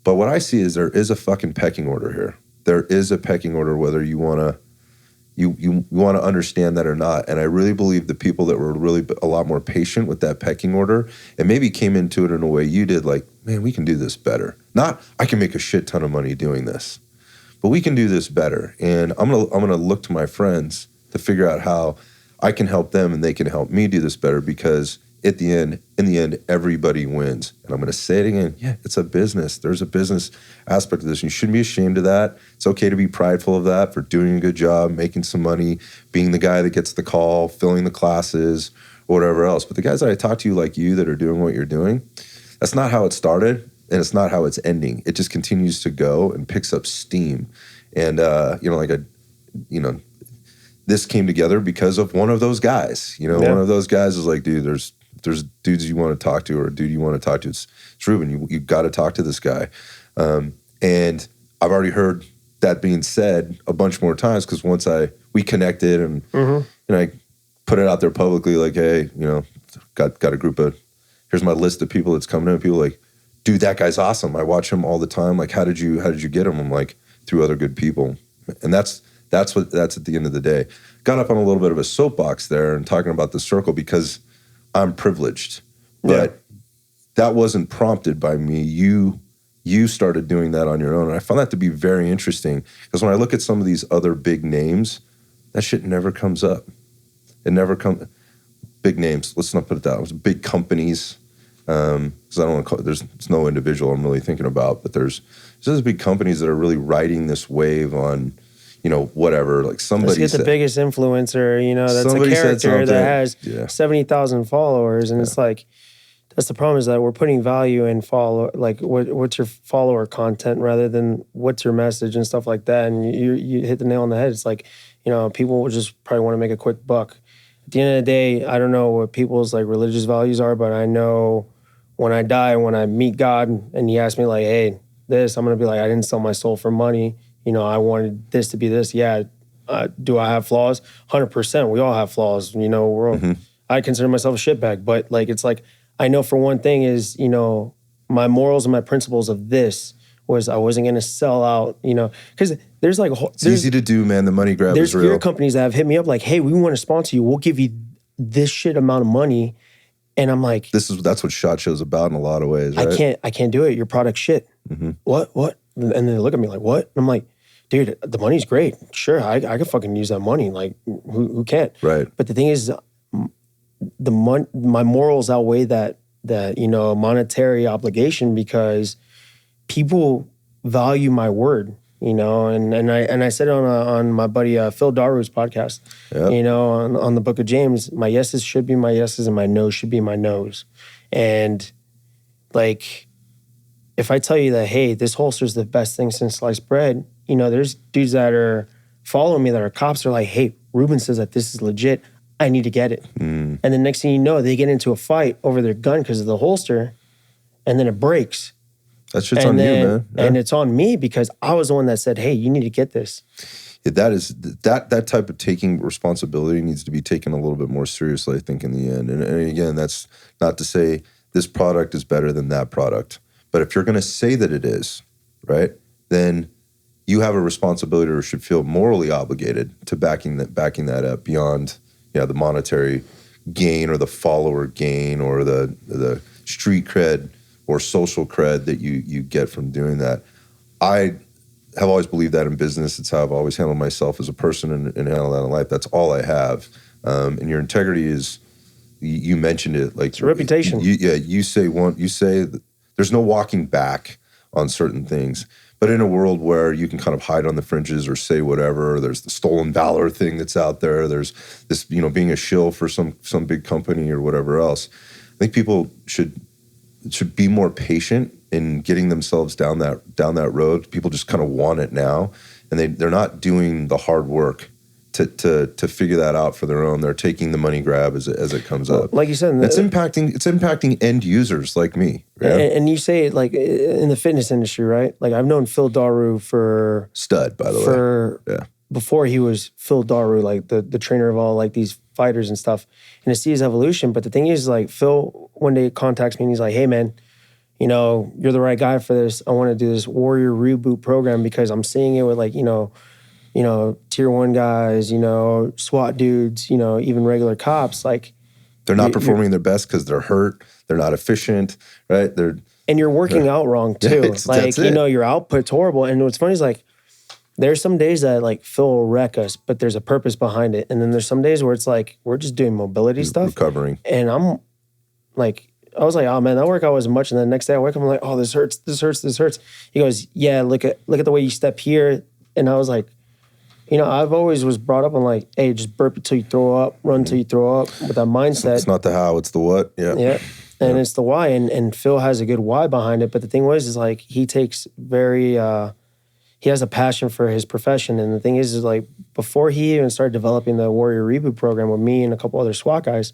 But what I see is there is a fucking pecking order here. There is a pecking order, whether you wanna understand that or not. And I really believe the people that were really a lot more patient with that pecking order and maybe came into it in a way you did, like, man, we can do this better. Not, I can make a shit ton of money doing this, but we can do this better. And I'm gonna look to my friends to figure out how I can help them and they can help me do this better, because in the end, everybody wins. And I'm going to say it again. Yeah, it's a business. There's a business aspect of this. And you shouldn't be ashamed of that. It's okay to be prideful of that, for doing a good job, making some money, being the guy that gets the call, filling the classes, or whatever else. But the guys that I talk to like you that are doing what you're doing, that's not how it started, and it's not how it's ending. It just continues to go and picks up steam. And this came together because of one of those guys. One of those guys is like, dude, there's dudes you want to talk to, or a dude you want to talk to. It's Reuben. You got to talk to this guy. And I've already heard that being said a bunch more times, because once we connected and I put it out there publicly, like, hey, got a group of, here's my list of people that's coming in. People are like, dude, that guy's awesome. I watch him all the time. Like, how did you get him? I'm like, through other good people. And that's at the end of the day. Got up on a little bit of a soapbox there and talking about the circle because I'm privileged. But that wasn't prompted by me. You started doing that on your own. And I found that to be very interesting, because when I look at some of these other big names, that shit never comes up. It never comes. Big names, let's not put it that way. Big companies, because I don't want to call it, there's no individual I'm really thinking about, but there's those big companies that are really riding this wave on, whatever, like somebody Let's get the biggest influencer, that's a character that has 70,000 followers, and it's like, that's the problem, is that we're putting value in what's your follower content rather than what's your message and stuff like that. And you hit the nail on the head. It's like, people will just probably want to make a quick buck. At the end of the day, I don't know what people's like religious values are, but I know when I die, when I meet God and he asks me like, hey, I'm going to be like, I didn't sell my soul for money. I wanted this to be this. Yeah. Do I have flaws? 100%. We all have flaws. I consider myself a shitbag, but like, it's like, I know for one thing is, my morals and my principles of this was I wasn't going to sell out, because there's like... It's easy to do, man. The money grab is real. There's beer companies that have hit me up like, hey, we want to sponsor you. We'll give you this shit amount of money. And I'm like... That's what SHOT Show's about in a lot of ways, right? I can't do it. Your product's shit. Mm-hmm. What? And then they look at me like, what? And I'm like, dude, the money's great. Sure, I can fucking use that money. Like, who can't? Right. But the thing is... my morals outweigh that monetary obligation, because people value my word, and I said it on my buddy Phil Daru's podcast, on the Book of James, my yeses should be my yeses and my no's should be my no's. And like, if I tell you that, hey, this holster's the best thing since sliced bread, there's dudes that are following me that are cops, are like, hey, Reuben says that this is legit. I need to get it. And then next thing you know, they get into a fight over their gun because of the holster, and then it breaks. That shit's on you, man. Yeah. And it's on me because I was the one that said, hey, you need to get this. Yeah, that type of taking responsibility needs to be taken a little bit more seriously, I think, in the end. And again, that's not to say this product is better than that product. But if you're going to say that it is, right, then you have a responsibility, or should feel morally obligated to backing that up beyond the monetary gain or the follower gain or the street cred or social cred that you get from doing that. I have always believed that in business. It's how I've always handled myself as a person and handled that in life. That's all I have. And your integrity is, you mentioned it, like it's a reputation. You say there's no walking back on certain things. But in a world where you can kind of hide on the fringes or say whatever, or there's the stolen valor thing that's out there, there's this, being a shill for some big company or whatever else. I think people should be more patient in getting themselves down that road. People just kind of want it now, and they're not doing the hard work to figure that out for their own. They're taking the money grab as it comes up. Like you said, it's impacting end users like me. Yeah? And you say it like in the fitness industry, right? Like I've known Phil Daru for stud, by the way. Before he was Phil Daru, like the trainer of all like these fighters and stuff, and to see his evolution. But the thing is, like Phil one day contacts me and he's like, "Hey man, you're the right guy for this. I want to do this Warrior Reboot program because I'm seeing it with like tier 1 guys, SWAT dudes, even regular cops, like they're not performing their best because they're hurt, they're not efficient, right? And you're working out wrong too. Like, your output's horrible. And what's funny is like there's some days that like Phil will wreck us, but there's a purpose behind it. And then there's some days where it's like we're just doing mobility stuff. Recovering. And I'm like, I was like, oh man, that workout wasn't much. And then the next day I wake up, I'm like, oh, this hurts. He goes, yeah, look at the way you step here. And I was like, I've always was brought up on like, hey, just burp until you throw up, run until you throw up, with that mindset. It's not the how, it's the what. Yeah. Yeah. And it's the why. And Phil has a good why behind it. But the thing is like, he takes he has a passion for his profession. And the thing is like, before he even started developing the Warrior Reboot program with me and a couple other SWAT guys,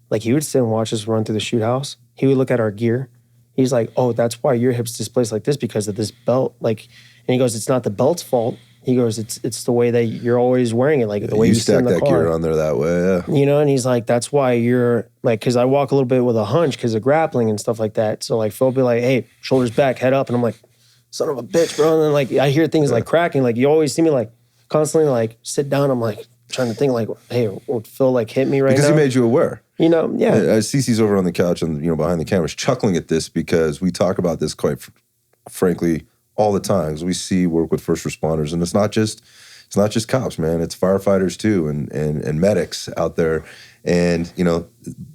like he would sit and watch us run through the shoot house. He would look at our gear. He's like, oh, that's why your hip's displaced like this, because of this belt. Like, and he goes, it's not the belt's fault. He goes, it's the way that you're always wearing it, like the way you sit in the car. You stack that gear on there that way, yeah. And he's like, that's why you're like, because I walk a little bit with a hunch because of grappling and stuff like that. So like Phil will be like, hey, shoulders back, head up, and I'm like, son of a bitch, bro. And then like I hear things like cracking, like you always see me like constantly like sit down. I'm like trying to think like, hey, would Phil like hit me right now? Because he made you aware. Yeah. Cece's over on the couch and behind the cameras chuckling at this because we talk about this quite frankly all the time. Because we work with first responders, and it's not just cops, man. It's firefighters too, and medics out there. And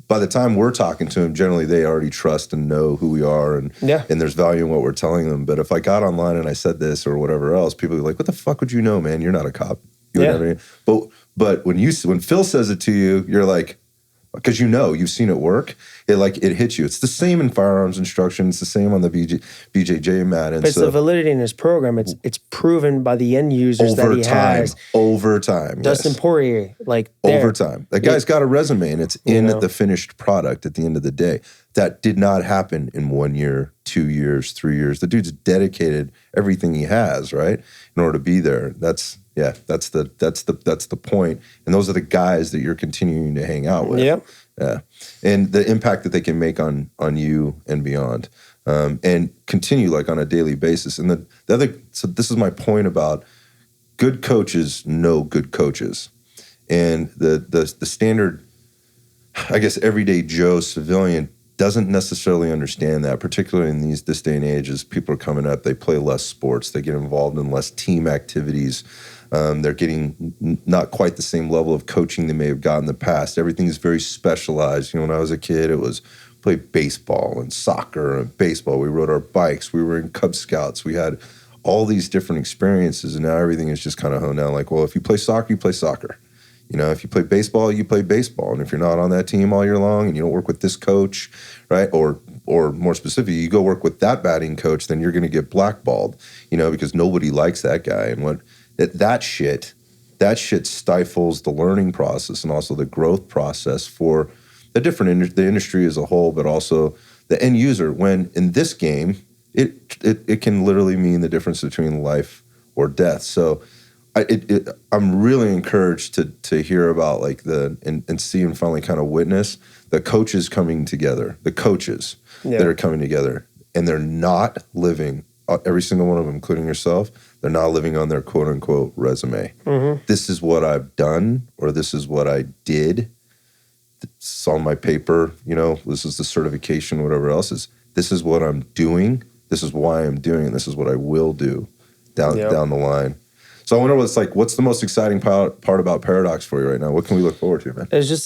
by the time we're talking to them, generally they already trust and know who we are, and there's value in what we're telling them. But if I got online and I said this or whatever else, people are like, "What the fuck would you know, man? You're not a cop." But when Phil says it to you, you're like, because you've seen it work, it hits you. It's the same in firearms instruction. It's the same on the BJJ mat. And but it's the validity in his program. It's proven by the end users that he has. Over time. Dustin Poirier, over time. That guy's got a resume, and it's in the finished product at the end of the day. That did not happen in 1 year, 2 years, 3 years. The dude's dedicated everything he has, right, in order to be there. That's the point. And those are the guys that you're continuing to hang out with. Yep. Yeah. And the impact that they can make on you and beyond. And continue like on a daily basis. And so this is my point about good coaches know good coaches. And the standard, I guess, everyday Joe civilian doesn't necessarily understand that, particularly in this day and age, as people are coming up, they play less sports, they get involved in less team activities. They're getting not quite the same level of coaching they may have gotten in the past. Everything is very specialized. When I was a kid, it was play baseball and soccer and baseball. We rode our bikes. We were in Cub Scouts. We had all these different experiences, and now everything is just kind of honed down. Like, well, if you play soccer, you play soccer. If you play baseball, you play baseball. And if you're not on that team all year long and you don't work with this coach, right, or more specifically, you go work with that batting coach, then you're going to get blackballed, because nobody likes that guy. And that shit stifles the learning process and also the growth process for the industry as a whole, but also the end user. When in this game, it can literally mean the difference between life or death. So I'm really encouraged to hear about and see and finally kind of witness the coaches coming together, that are coming together, and they're not living, every single one of them, including yourself, they're not living on their quote unquote resume. Mm-hmm. This is what I've done, or this is what I did. It's on my paper, this is the certification, whatever else is. This is what I'm doing. This is why I'm doing it. This is what I will do down the line. So I wonder what's the most exciting part about Paradox for you right now? What can we look forward to, man? It's just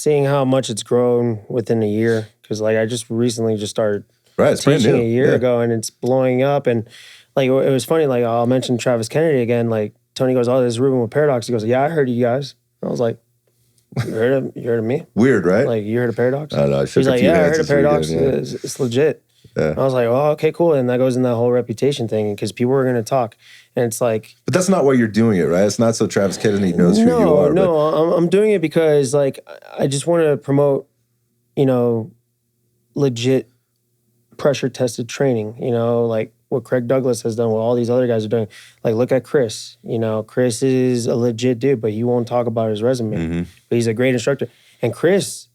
seeing how much it's grown within a year. Because I just recently started teaching a year ago, and it's blowing up. And it was funny. I'll mention Travis Kennedy again. Tony goes, "Oh, this is Ruben with Paradox." He goes, "Yeah, I heard you guys." I was like, "You heard of me?" Weird, right? You heard of Paradox? I know. He's like, "Yeah, I heard of Paradox. It's legit." Yeah. I was like, "Oh, okay, cool." And that goes in that whole reputation thing, because people are going to talk. And it's like... But that's not why you're doing it, right? It's not so Travis Kennedy knows who you are. No, I'm doing it because, I just want to promote, legit pressure-tested training, what Craig Douglas has done, what all these other guys are doing. Look at Chris. Chris is a legit dude, but he won't talk about his resume. Mm-hmm. But he's a great instructor. And Chris...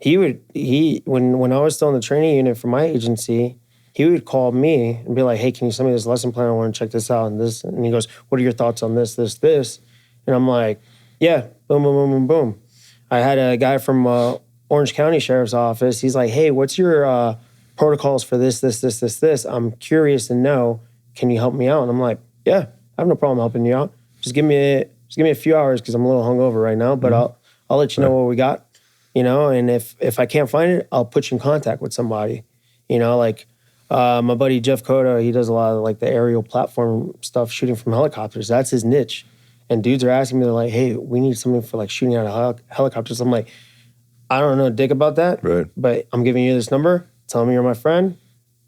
when I was still in the training unit for my agency, he would call me and be like, "Hey, can you send me this lesson plan? I want to check this out and this." And he goes, "What are your thoughts on this, this, this?" And I'm like, "Yeah, boom, boom, boom, boom, boom." I had a guy from Orange County Sheriff's Office. He's like, "Hey, what's your protocols for this, this, this, this, this? I'm curious to know. Can you help me out?" And I'm like, "Yeah, I have no problem helping you out. Just give me a few hours, because I'm a little hungover right now, but I'll let you know what we got." And if I can't find it, I'll put you in contact with somebody. My buddy Jeff Cota, he does a lot of like the aerial platform stuff, shooting from helicopters. That's his niche. And dudes are asking me, they're like, hey, we need something for like shooting out of helicopters. I'm like, I don't know dick about that, right, but I'm giving you this number. Tell him you're my friend.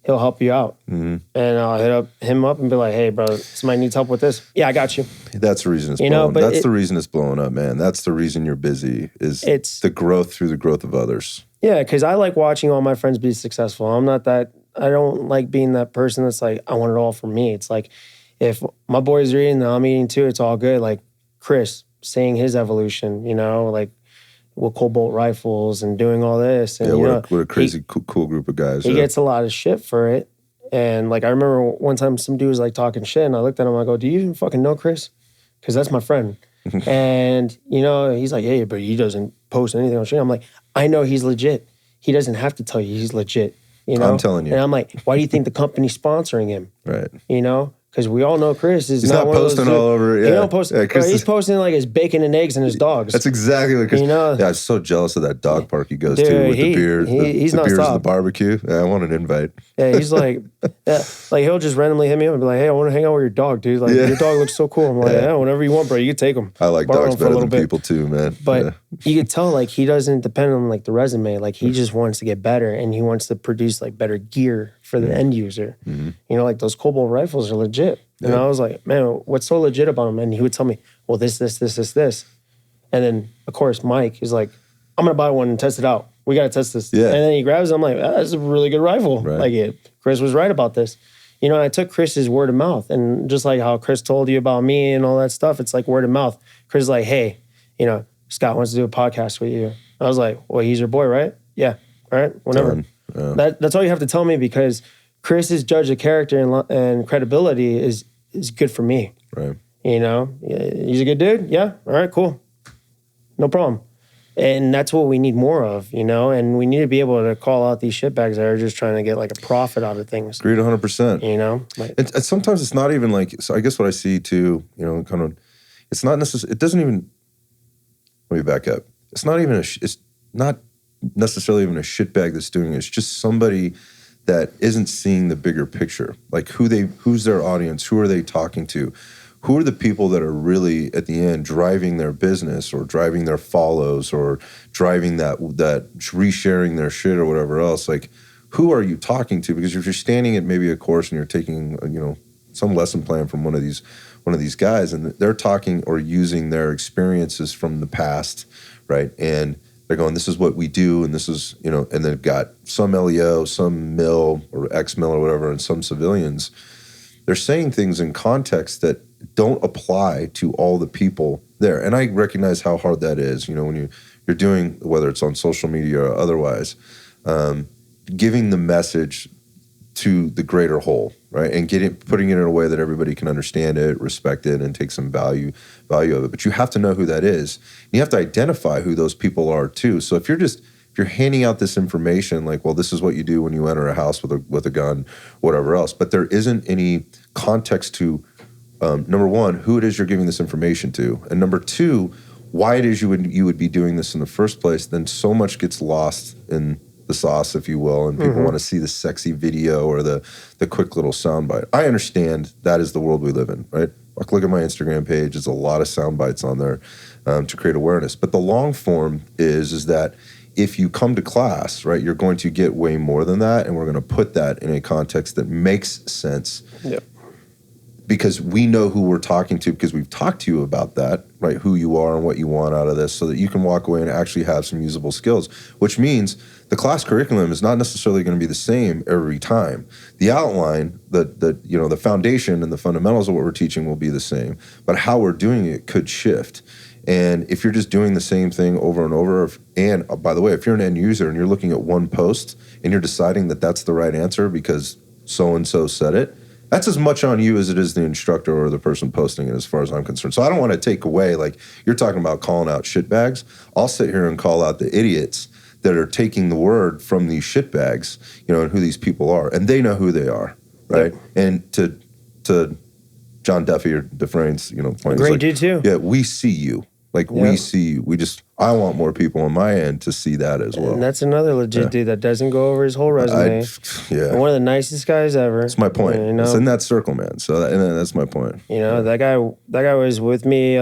He'll help you out. And I'll hit him up and be like, hey, bro, somebody needs help with this. Yeah, I got you. That's the reason it's blowing. That's the reason it's blowing up, man. That's the reason you're busy, is it's the growth through the growth of others. Yeah, because I like watching all my friends be successful. I don't like being that person that's like, I want it all for me. It's like, if my boys are eating, then I'm eating too. It's all good. Like Chris, seeing his evolution, like with Cobalt rifles and doing all this. And, what a crazy cool group of guys. He gets a lot of shit for it. And like, I remember one time some dude was like talking shit and I looked at him, I go, do you even fucking know Chris? Because that's my friend. And, he's like, hey, but he doesn't post anything on shit. I'm like, I know he's legit. He doesn't have to tell you he's legit. I'm telling you. And I'm like, why do you think the company's sponsoring him? Right. Because we all know Chris is he's not posting all over. Yeah, he don't post. He's posting like his bacon and eggs and his dogs. That's exactly what Chris. Yeah, I'm so jealous of that dog park he goes to with the beer, he's the not beers stop. and the barbecue. Yeah, I want an invite. Yeah, he's like, like he'll just randomly hit me up and be like, hey, I want to hang out with your dog, dude. Like your dog looks so cool. I'm like, yeah, whatever you want, bro. You can take him. I like dogs better than people too, man. But you could tell like he doesn't depend on like the resume. Like he just wants to get better and he wants to produce like better gear for the end user. Like those Cobalt rifles are legit. And I was like, man, what's so legit about them? And he would tell me, well, this. And then, of course, Mike is like, I'm going to buy one and test it out. We got to test this. Yeah. And then he grabs it. I'm like, that's a really good rifle. Right. Like, Chris was right about this. I took Chris's word of mouth. And just like how Chris told you about me and all that stuff, it's like word of mouth. Chris is like, hey, Scott wants to do a podcast with you. I was like, well, he's your boy, right? Yeah. All right. Whatever. That's all you have to tell me, because Chris's judge of character and credibility is good for me. Right. He's a good dude. Yeah. All right, cool. No problem. And that's what we need more of, and we need to be able to call out these shitbags that are just trying to get like a profit out of things. Agreed 100%. And sometimes it's not even like, so I guess what I see too, kind of, it's not necessarily, it doesn't even, let me back up. It's not necessarily even a shitbag that's doing it. It's just somebody that isn't seeing the bigger picture. Like who's their audience? Who are they talking to? Who are the people that are really at the end driving their business or driving their follows or driving that resharing their shit or whatever else? Like, who are you talking to? Because if you're standing at maybe a course and you're taking, some lesson plan from one of these guys, and they're talking or using their experiences from the past, right? And they're going, this is what we do, and this is, and they've got some LEO, some MIL or ex-MIL or whatever, and some civilians. They're saying things in context that don't apply to all the people there. And I recognize how hard that is, when you're doing, whether it's on social media or otherwise, giving the message to the greater whole, right? And putting it in a way that everybody can understand it, respect it, and take some value of it. But you have to know who that is. You have to identify who those people are too. So if you're handing out this information, like, well, this is what you do when you enter a house with a gun, whatever else, but there isn't any context to, number one, who it is you're giving this information to, and number two, why it is you would be doing this in the first place, then so much gets lost in the sauce, if you will, and people want to see the sexy video or the quick little soundbite. I understand that is the world we live in, right? Like, look at my Instagram page. There's a lot of sound bites on there to create awareness. But the long form is that if you come to class, right, you're going to get way more than that, and we're going to put that in a context that makes sense. Yep. Because we know who we're talking to, because we've talked to you about that, right, who you are and what you want out of this, so that you can walk away and actually have some usable skills, which means the class curriculum is not necessarily going to be the same every time. The outline, the foundation and the fundamentals of what we're teaching will be the same, but how we're doing it could shift. And if you're just doing the same thing over and over, and by the way, if you're an end user and you're looking at one post and you're deciding that that's the right answer because so-and-so said it, that's as much on you as it is the instructor or the person posting it, as far as I'm concerned. So I don't want to take away, like, you're talking about calling out shitbags. I'll sit here and call out the idiots that are taking the word from these shitbags, and who these people are. And they know who they are, right? Yep. And to John Duffy or Dufresne's, point. Great dude too. Yeah, we see you. Like I want more people on my end to see that as well. And that's another legit dude that doesn't go over his whole resume. One of the nicest guys ever. That's my point. You know? It's in that circle, man. So that's my point. You know, that guy was with me.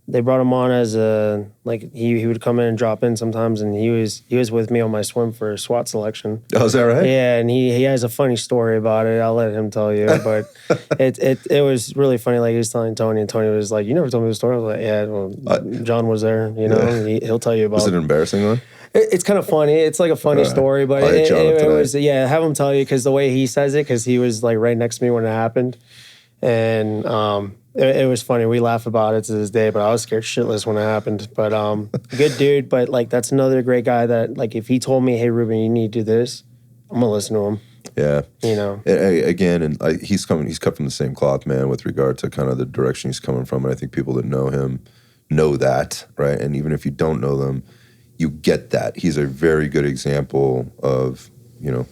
They brought him on as he would come in and drop in sometimes, and he was with me on my swim for SWAT selection. Oh, is that right? Yeah, and he has a funny story about it. I'll let him tell you, but it was really funny. Like he was telling Tony, and Tony was like, "You never told me the story." I was like, "Yeah, well, John was there. You know, he'll tell you about." Was it an embarrassing one? It's kind of funny. It's like a funny story, but it was have him tell you because the way he says it, because he was like right next to me when it happened, and it was funny. We laugh about it to this day, but I was scared shitless when it happened. But good dude. But like that's another great guy that like if he told me, "Hey Ruben, you need to do this," I'm gonna listen to him. Yeah, you know. Again, and he's cut from the same cloth, man, with regard to kind of the direction he's coming from. And I think people that know him know that, right? And even if you don't know them, you get that. He's a very good example of, you know,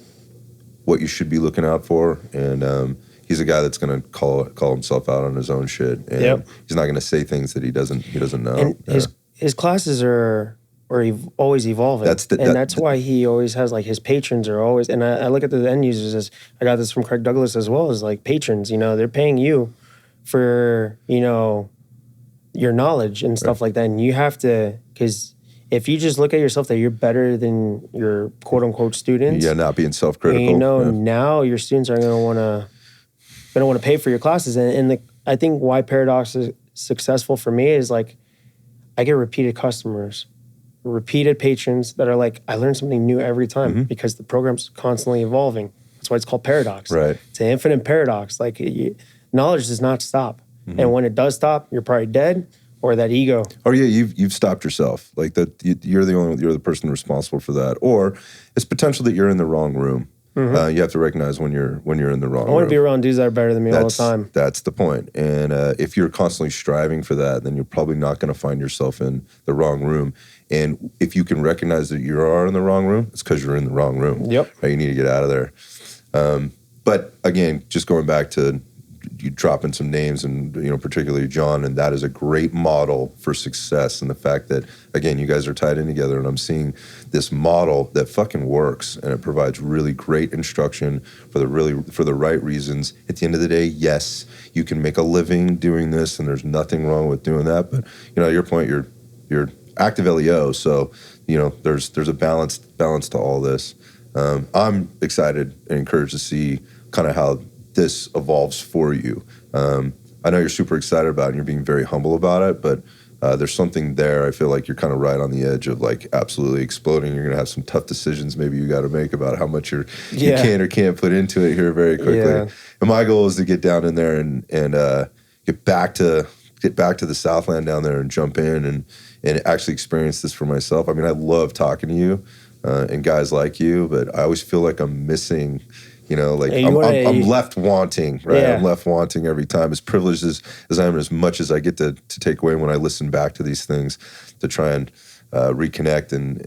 what you should be looking out for. And he's a guy that's going to call himself out on his own shit. And he's not going to say things that he doesn't know. And his classes are always evolving. That's why he always has like his patrons are always, and I look at the end users as, I got this from Craig Douglas as well, as like patrons, you know, they're paying you for, you know, your knowledge and stuff like that. And you have to, because if you just look at yourself that you're better than your quote unquote students, not being self-critical. You know, now your students are going to want to pay for your classes. And I think why Paradox is successful for me is like I get repeated customers, repeated patrons that are like, I learn something new every time because the program's constantly evolving. That's why it's called Paradox. Right. It's an infinite paradox. Like knowledge does not stop. And when it does stop, you're probably dead. Or that ego. Oh yeah, you've stopped yourself. Like that, you're the person responsible for that. Or it's potential that you're in the wrong room. You have to recognize when you're in the wrong room. I want to be around dudes that are better than me all the time. That's the point. And if you're constantly striving for that, then you're probably not going to find yourself in the wrong room. And if you can recognize that you are in the wrong room, it's because you're in the wrong room. Yep. Right? You need to get out of there. But again, just going back to you dropping some names, and you know, particularly John, and that is a great model for success. And the fact that, again, you guys are tied in together, and I'm seeing this model that fucking works, and it provides really great instruction for the right reasons. At the end of the day, yes, you can make a living doing this, and there's nothing wrong with doing that. But you know, at your point, you're active LEO, so you know there's a balance to all this. I'm excited and encouraged to see kind of how this evolves for you. I know you're super excited about it and you're being very humble about it, but there's something there. I feel like you're kind of right on the edge of like absolutely exploding. You're going to have some tough decisions maybe you got to make about how much you can or can't put into it here very quickly. Yeah. And my goal is to get down in there and get back to the Southland down there and jump in and actually experience this for myself. I mean, I love talking to you and guys like you, but I always feel like I'm missing. You know, like I'm left wanting, right? Yeah. I'm left wanting every time. As privileged as I am, as much as I get to take away when I listen back to these things, to try and reconnect and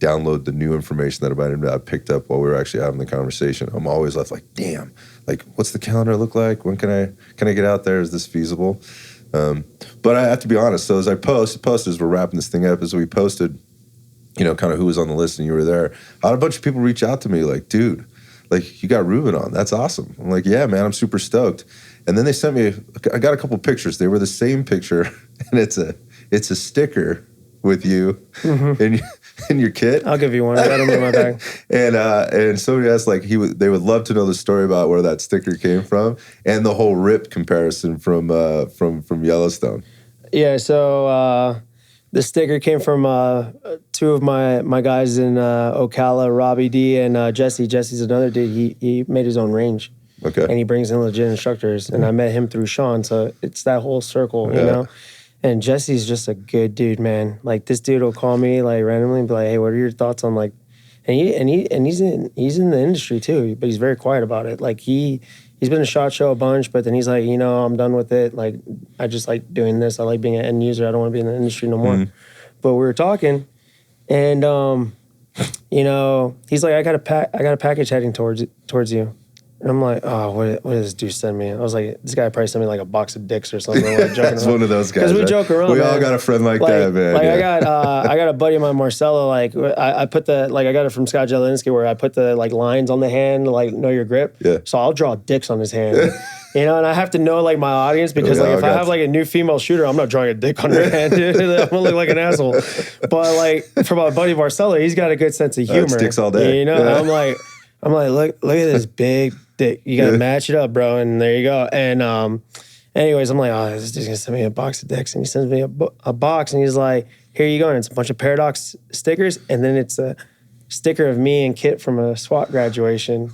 download the new information that I picked up while we were actually having the conversation. I'm always left like, damn, like what's the calendar look like? When can I get out there? Is this feasible? But I have to be honest. So as I posted as we're wrapping this thing up, as we posted, you know, kind of who was on the list and you were there, I had a bunch of people reach out to me like, dude, like, you got Reuben on. That's awesome. I'm like, yeah, man, I'm super stoked. And then they sent me, I got a couple pictures. They were the same picture, and it's a sticker with you in your kit. I'll give you one. I got them in my bag. And somebody asked, like, they would love to know the story about where that sticker came from and the whole rip comparison from Yellowstone. Yeah, so the sticker came from two of my guys in Ocala, Robbie D and Jesse. Jesse's another dude. He made his own range. Okay. And he brings in legit instructors. And I met him through Sean, so it's that whole circle, you know? And Jesse's just a good dude, man. Like, this dude will call me, like, randomly and be like, hey, what are your thoughts on, like... And he's in the industry, too, but he's very quiet about it. Like, he's been a SHOT Show a bunch, but then he's like, you know, I'm done with it. Like, I just like doing this. I like being an end user. I don't want to be in the industry no more. But we were talking, and you know, he's like, I got a package heading towards you. And I'm like, oh, what did this dude send me? I was like, this guy probably sent me like a box of dicks or something. Like, joking It's around. one of those guys. Because we joke around. We all man. got a friend like that, man. Like yeah. I got a buddy of mine, Marcelo. Like I put the I got it from Scott Jelinski where I put the like lines on the hand, like know your grip. Yeah. So I'll draw dicks on his hand. You know, and I have to know like my audience because like if I have like a new female shooter, I'm not drawing a dick on her hand, dude. I'm gonna look like an asshole. But like for my buddy Marcelo, he's got a good sense of humor. Sticks all day. You know, yeah. I'm like, look at this big dick. You gotta match it up, bro. And there you go. And anyways, I'm like, oh, this dude's gonna send me a box of dicks, and he sends me a box, and he's like, here you go, and it's a bunch of Paradox stickers, and then it's a sticker of me and Kit from a SWAT graduation.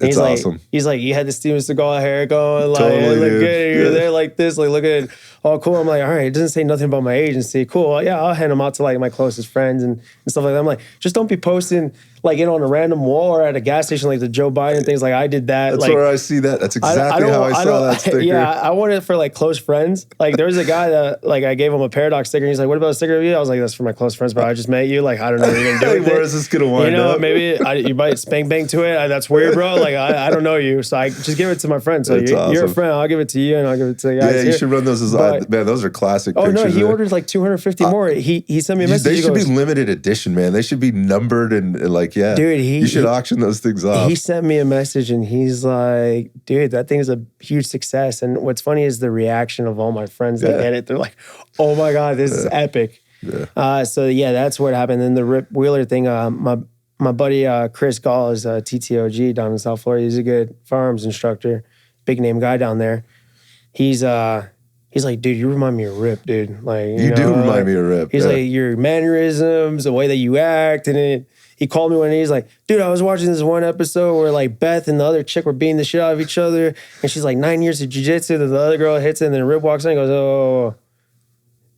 It's awesome. He's like, you had the Steven Seagal hair going, like, totally, look dude. good. You're there like this, like, look at it. All cool. I'm like, all right, it doesn't say nothing about my agency. Cool. Well, yeah, I'll hand them out to like my closest friends and stuff like that. I'm like, just don't be posting like it on a random wall or at a gas station like the Joe Biden things. Like I did that. That's like, where I see that. That's exactly how I saw that sticker. Yeah, I want it for like close friends. Like there was a guy that like I gave him a Paradox sticker. And he's like, what about a sticker of you? I was like, that's for my close friends, bro. I just met you. Like I don't know what you're gonna do. Where is this gonna wind up? Maybe you might spank bang to it. That's weird, bro. Like I don't know you, so I just give it to my friend. So you're a friend. I'll give it to you, and I'll give it to the guys. Yeah, you should run those as man. Those are classic. Oh pictures no, he ordered like 250 more. He sent me a message. They should be limited edition, man. They should be numbered and like dude. You should auction those things off. He sent me a message and he's like, dude, that thing is a huge success. And what's funny is the reaction of all my friends that get it. They're like, oh my god, this is epic. Yeah. So yeah, that's what happened. And the Rip Wheeler thing. My buddy Chris Gall is a TTOG down in South Florida. He's a good firearms instructor, big name guy down there. He's like, dude, you remind me of Rip, dude. Like you do remind me of Rip. He's like, your mannerisms, the way that you act, and he called me one day. He's like, dude, I was watching this one episode where like Beth and the other chick were beating the shit out of each other, and she's like 9 years of jiu-jitsu. The other girl hits it, and then Rip walks in and goes, oh,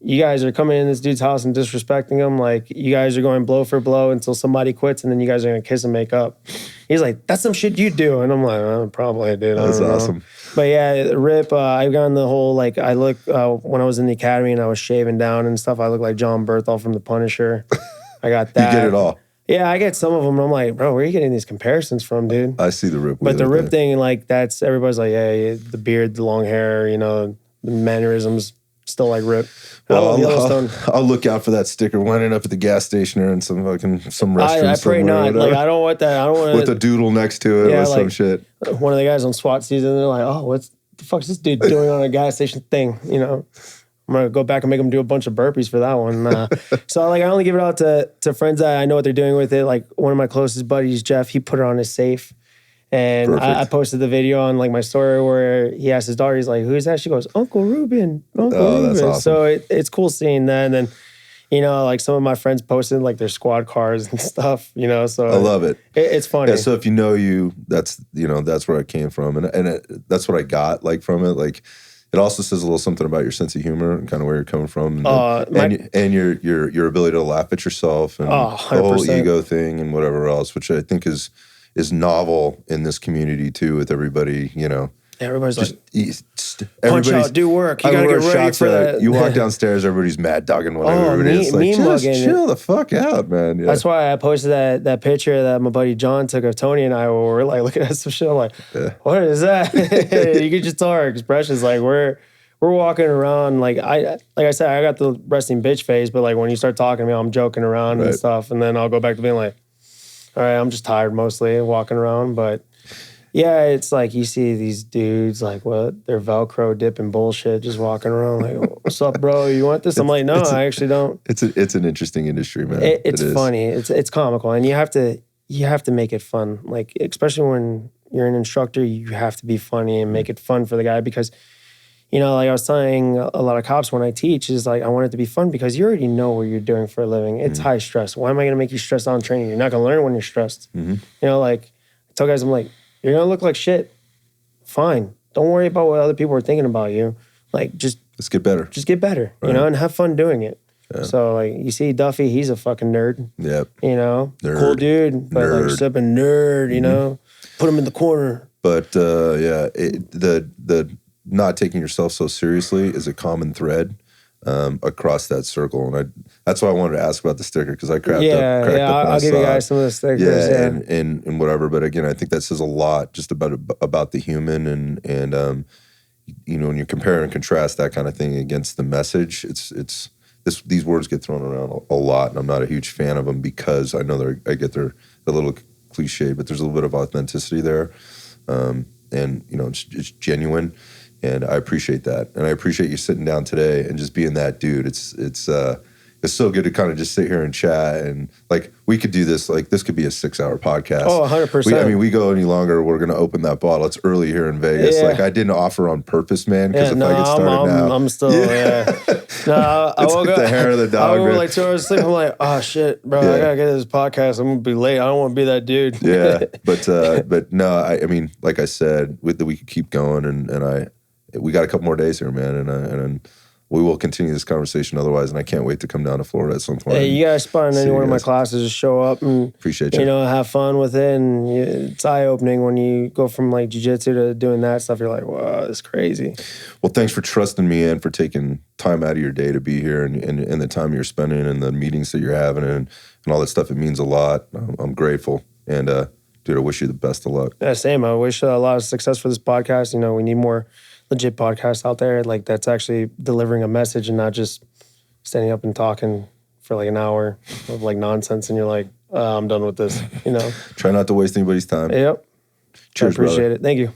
you guys are coming in this dude's house and disrespecting him. Like, you guys are going blow for blow until somebody quits, and then you guys are going to kiss and make up. He's like, that's some shit you do. And I'm like, oh, probably I did. That's awesome. But yeah, Rip, I've gotten the whole, like, I look, when I was in the academy and I was shaving down and stuff, I look like John Berthel from The Punisher. I got that. You get it all. Yeah, I get some of them. And I'm like, bro, where are you getting these comparisons from, dude? I see the Rip. But the Rip thing, like, that's, everybody's like, yeah, the beard, the long hair, you know, the mannerisms, still like Rip. Well, I'll look out for that sticker winding up at the gas station or in some restroom. I pray not. Like I don't want that. I don't want with a doodle next to it or some shit. One of the guys on SWAT season, they're like, "Oh, what the fuck's this dude doing on a gas station thing?" You know, I'm gonna go back and make him do a bunch of burpees for that one. So like, I only give it out to friends that I know what they're doing with it. Like one of my closest buddies, Jeff, he put it on his safe. And I posted the video on like my story where he asked his daughter, he's like, who's that? She goes, Uncle Reuben. That's awesome. So it's cool seeing that. And then, you know, like some of my friends posted like their squad cars and stuff, you know, so. I love it. It's funny. Yeah, so if you know you, that's where I came from. And that's what I got like from it. Like it also says a little something about your sense of humor and kind of where you're coming from. And your ability to laugh at yourself and the whole ego thing and whatever else, which I think is novel in this community too, with everybody, you know. Everybody's just punch out, do work. You gotta get ready for that. You walk downstairs, everybody's mad dogging whatever. It's like, just chill the fuck out, man. Yeah. That's why I posted that picture that my buddy John took of Tony and I where we're like looking at some shit. I'm like, what is that? You can just tell our expressions. Like we're walking around like I said, I got the resting bitch face, but like when you start talking to me, I'm joking around and stuff, and then I'll go back to being like, all right, I'm just tired mostly walking around, but yeah, it's like you see these dudes like they're Velcro dipping bullshit, just walking around like, what's up, bro? You want this? I'm like, no, I actually don't. It's an interesting industry, man. It's funny. It's comical, and you have to make it fun. Like especially when you're an instructor, you have to be funny and make it fun for the guy because. You know, like I was telling a lot of cops when I teach, is like I want it to be fun because you already know what you're doing for a living. It's high stress. Why am I going to make you stressed out in training? You're not going to learn when you're stressed. You know, like I tell guys, I'm like, you're going to look like shit. Fine. Don't worry about what other people are thinking about you. Like let's get better. Just get better, you know, and have fun doing it. Yeah. So like you see Duffy, he's a fucking nerd. Yep. You know, cool dude, but like just up a nerd, you know, put him in the corner. But the not taking yourself so seriously is a common thread across that circle. And that's why I wanted to ask about the sticker, because I cracked yeah, up. Yeah, I'll give you guys some of the stickers. Yeah, and whatever. But again, I think that says a lot just about the human, and you know, when you compare and contrast that kind of thing against the message, these words get thrown around a lot, and I'm not a huge fan of them because I know I get they're a little cliche, but there's a little bit of authenticity there, and you know, it's genuine, and I appreciate that, and I appreciate you sitting down today and just being that dude. It's so good to kind of just sit here and chat, and like we could do this. Like this could be a 6-hour podcast. Oh, 100%. I mean, we go any longer, we're gonna open that bottle. It's early here in Vegas. Yeah. Like I didn't offer on purpose, man. Because if I get started now, I'm still No, I woke like the hair of the dog. I woke up like 2 hours sleep. I'm like, oh shit, bro, I gotta get this podcast. I'm gonna be late. I don't want to be that dude. Yeah, but no, I mean, like I said, we could keep going, and we got a couple more days here, man, and we will continue this conversation otherwise, and I can't wait to come down to Florida at some point. Hey, you guys spot in any one of my classes, just show up and appreciate you. You know, have fun with it, and it's eye opening when you go from like jiu-jitsu to doing that stuff. You're like, wow, it's crazy. Well, thanks for trusting me and for taking time out of your day to be here, and the time you're spending and the meetings that you're having and all that stuff. It means a lot. I'm grateful, and dude, I wish you the best of luck. Yeah, same. I wish a lot of success for this podcast. You know, we need more legit podcasts out there, like that's actually delivering a message and not just standing up and talking for like an hour of like nonsense, and you're like, I'm done with this, you know. Try not to waste anybody's time. Yep. Cheers, I appreciate brother. it. Thank you.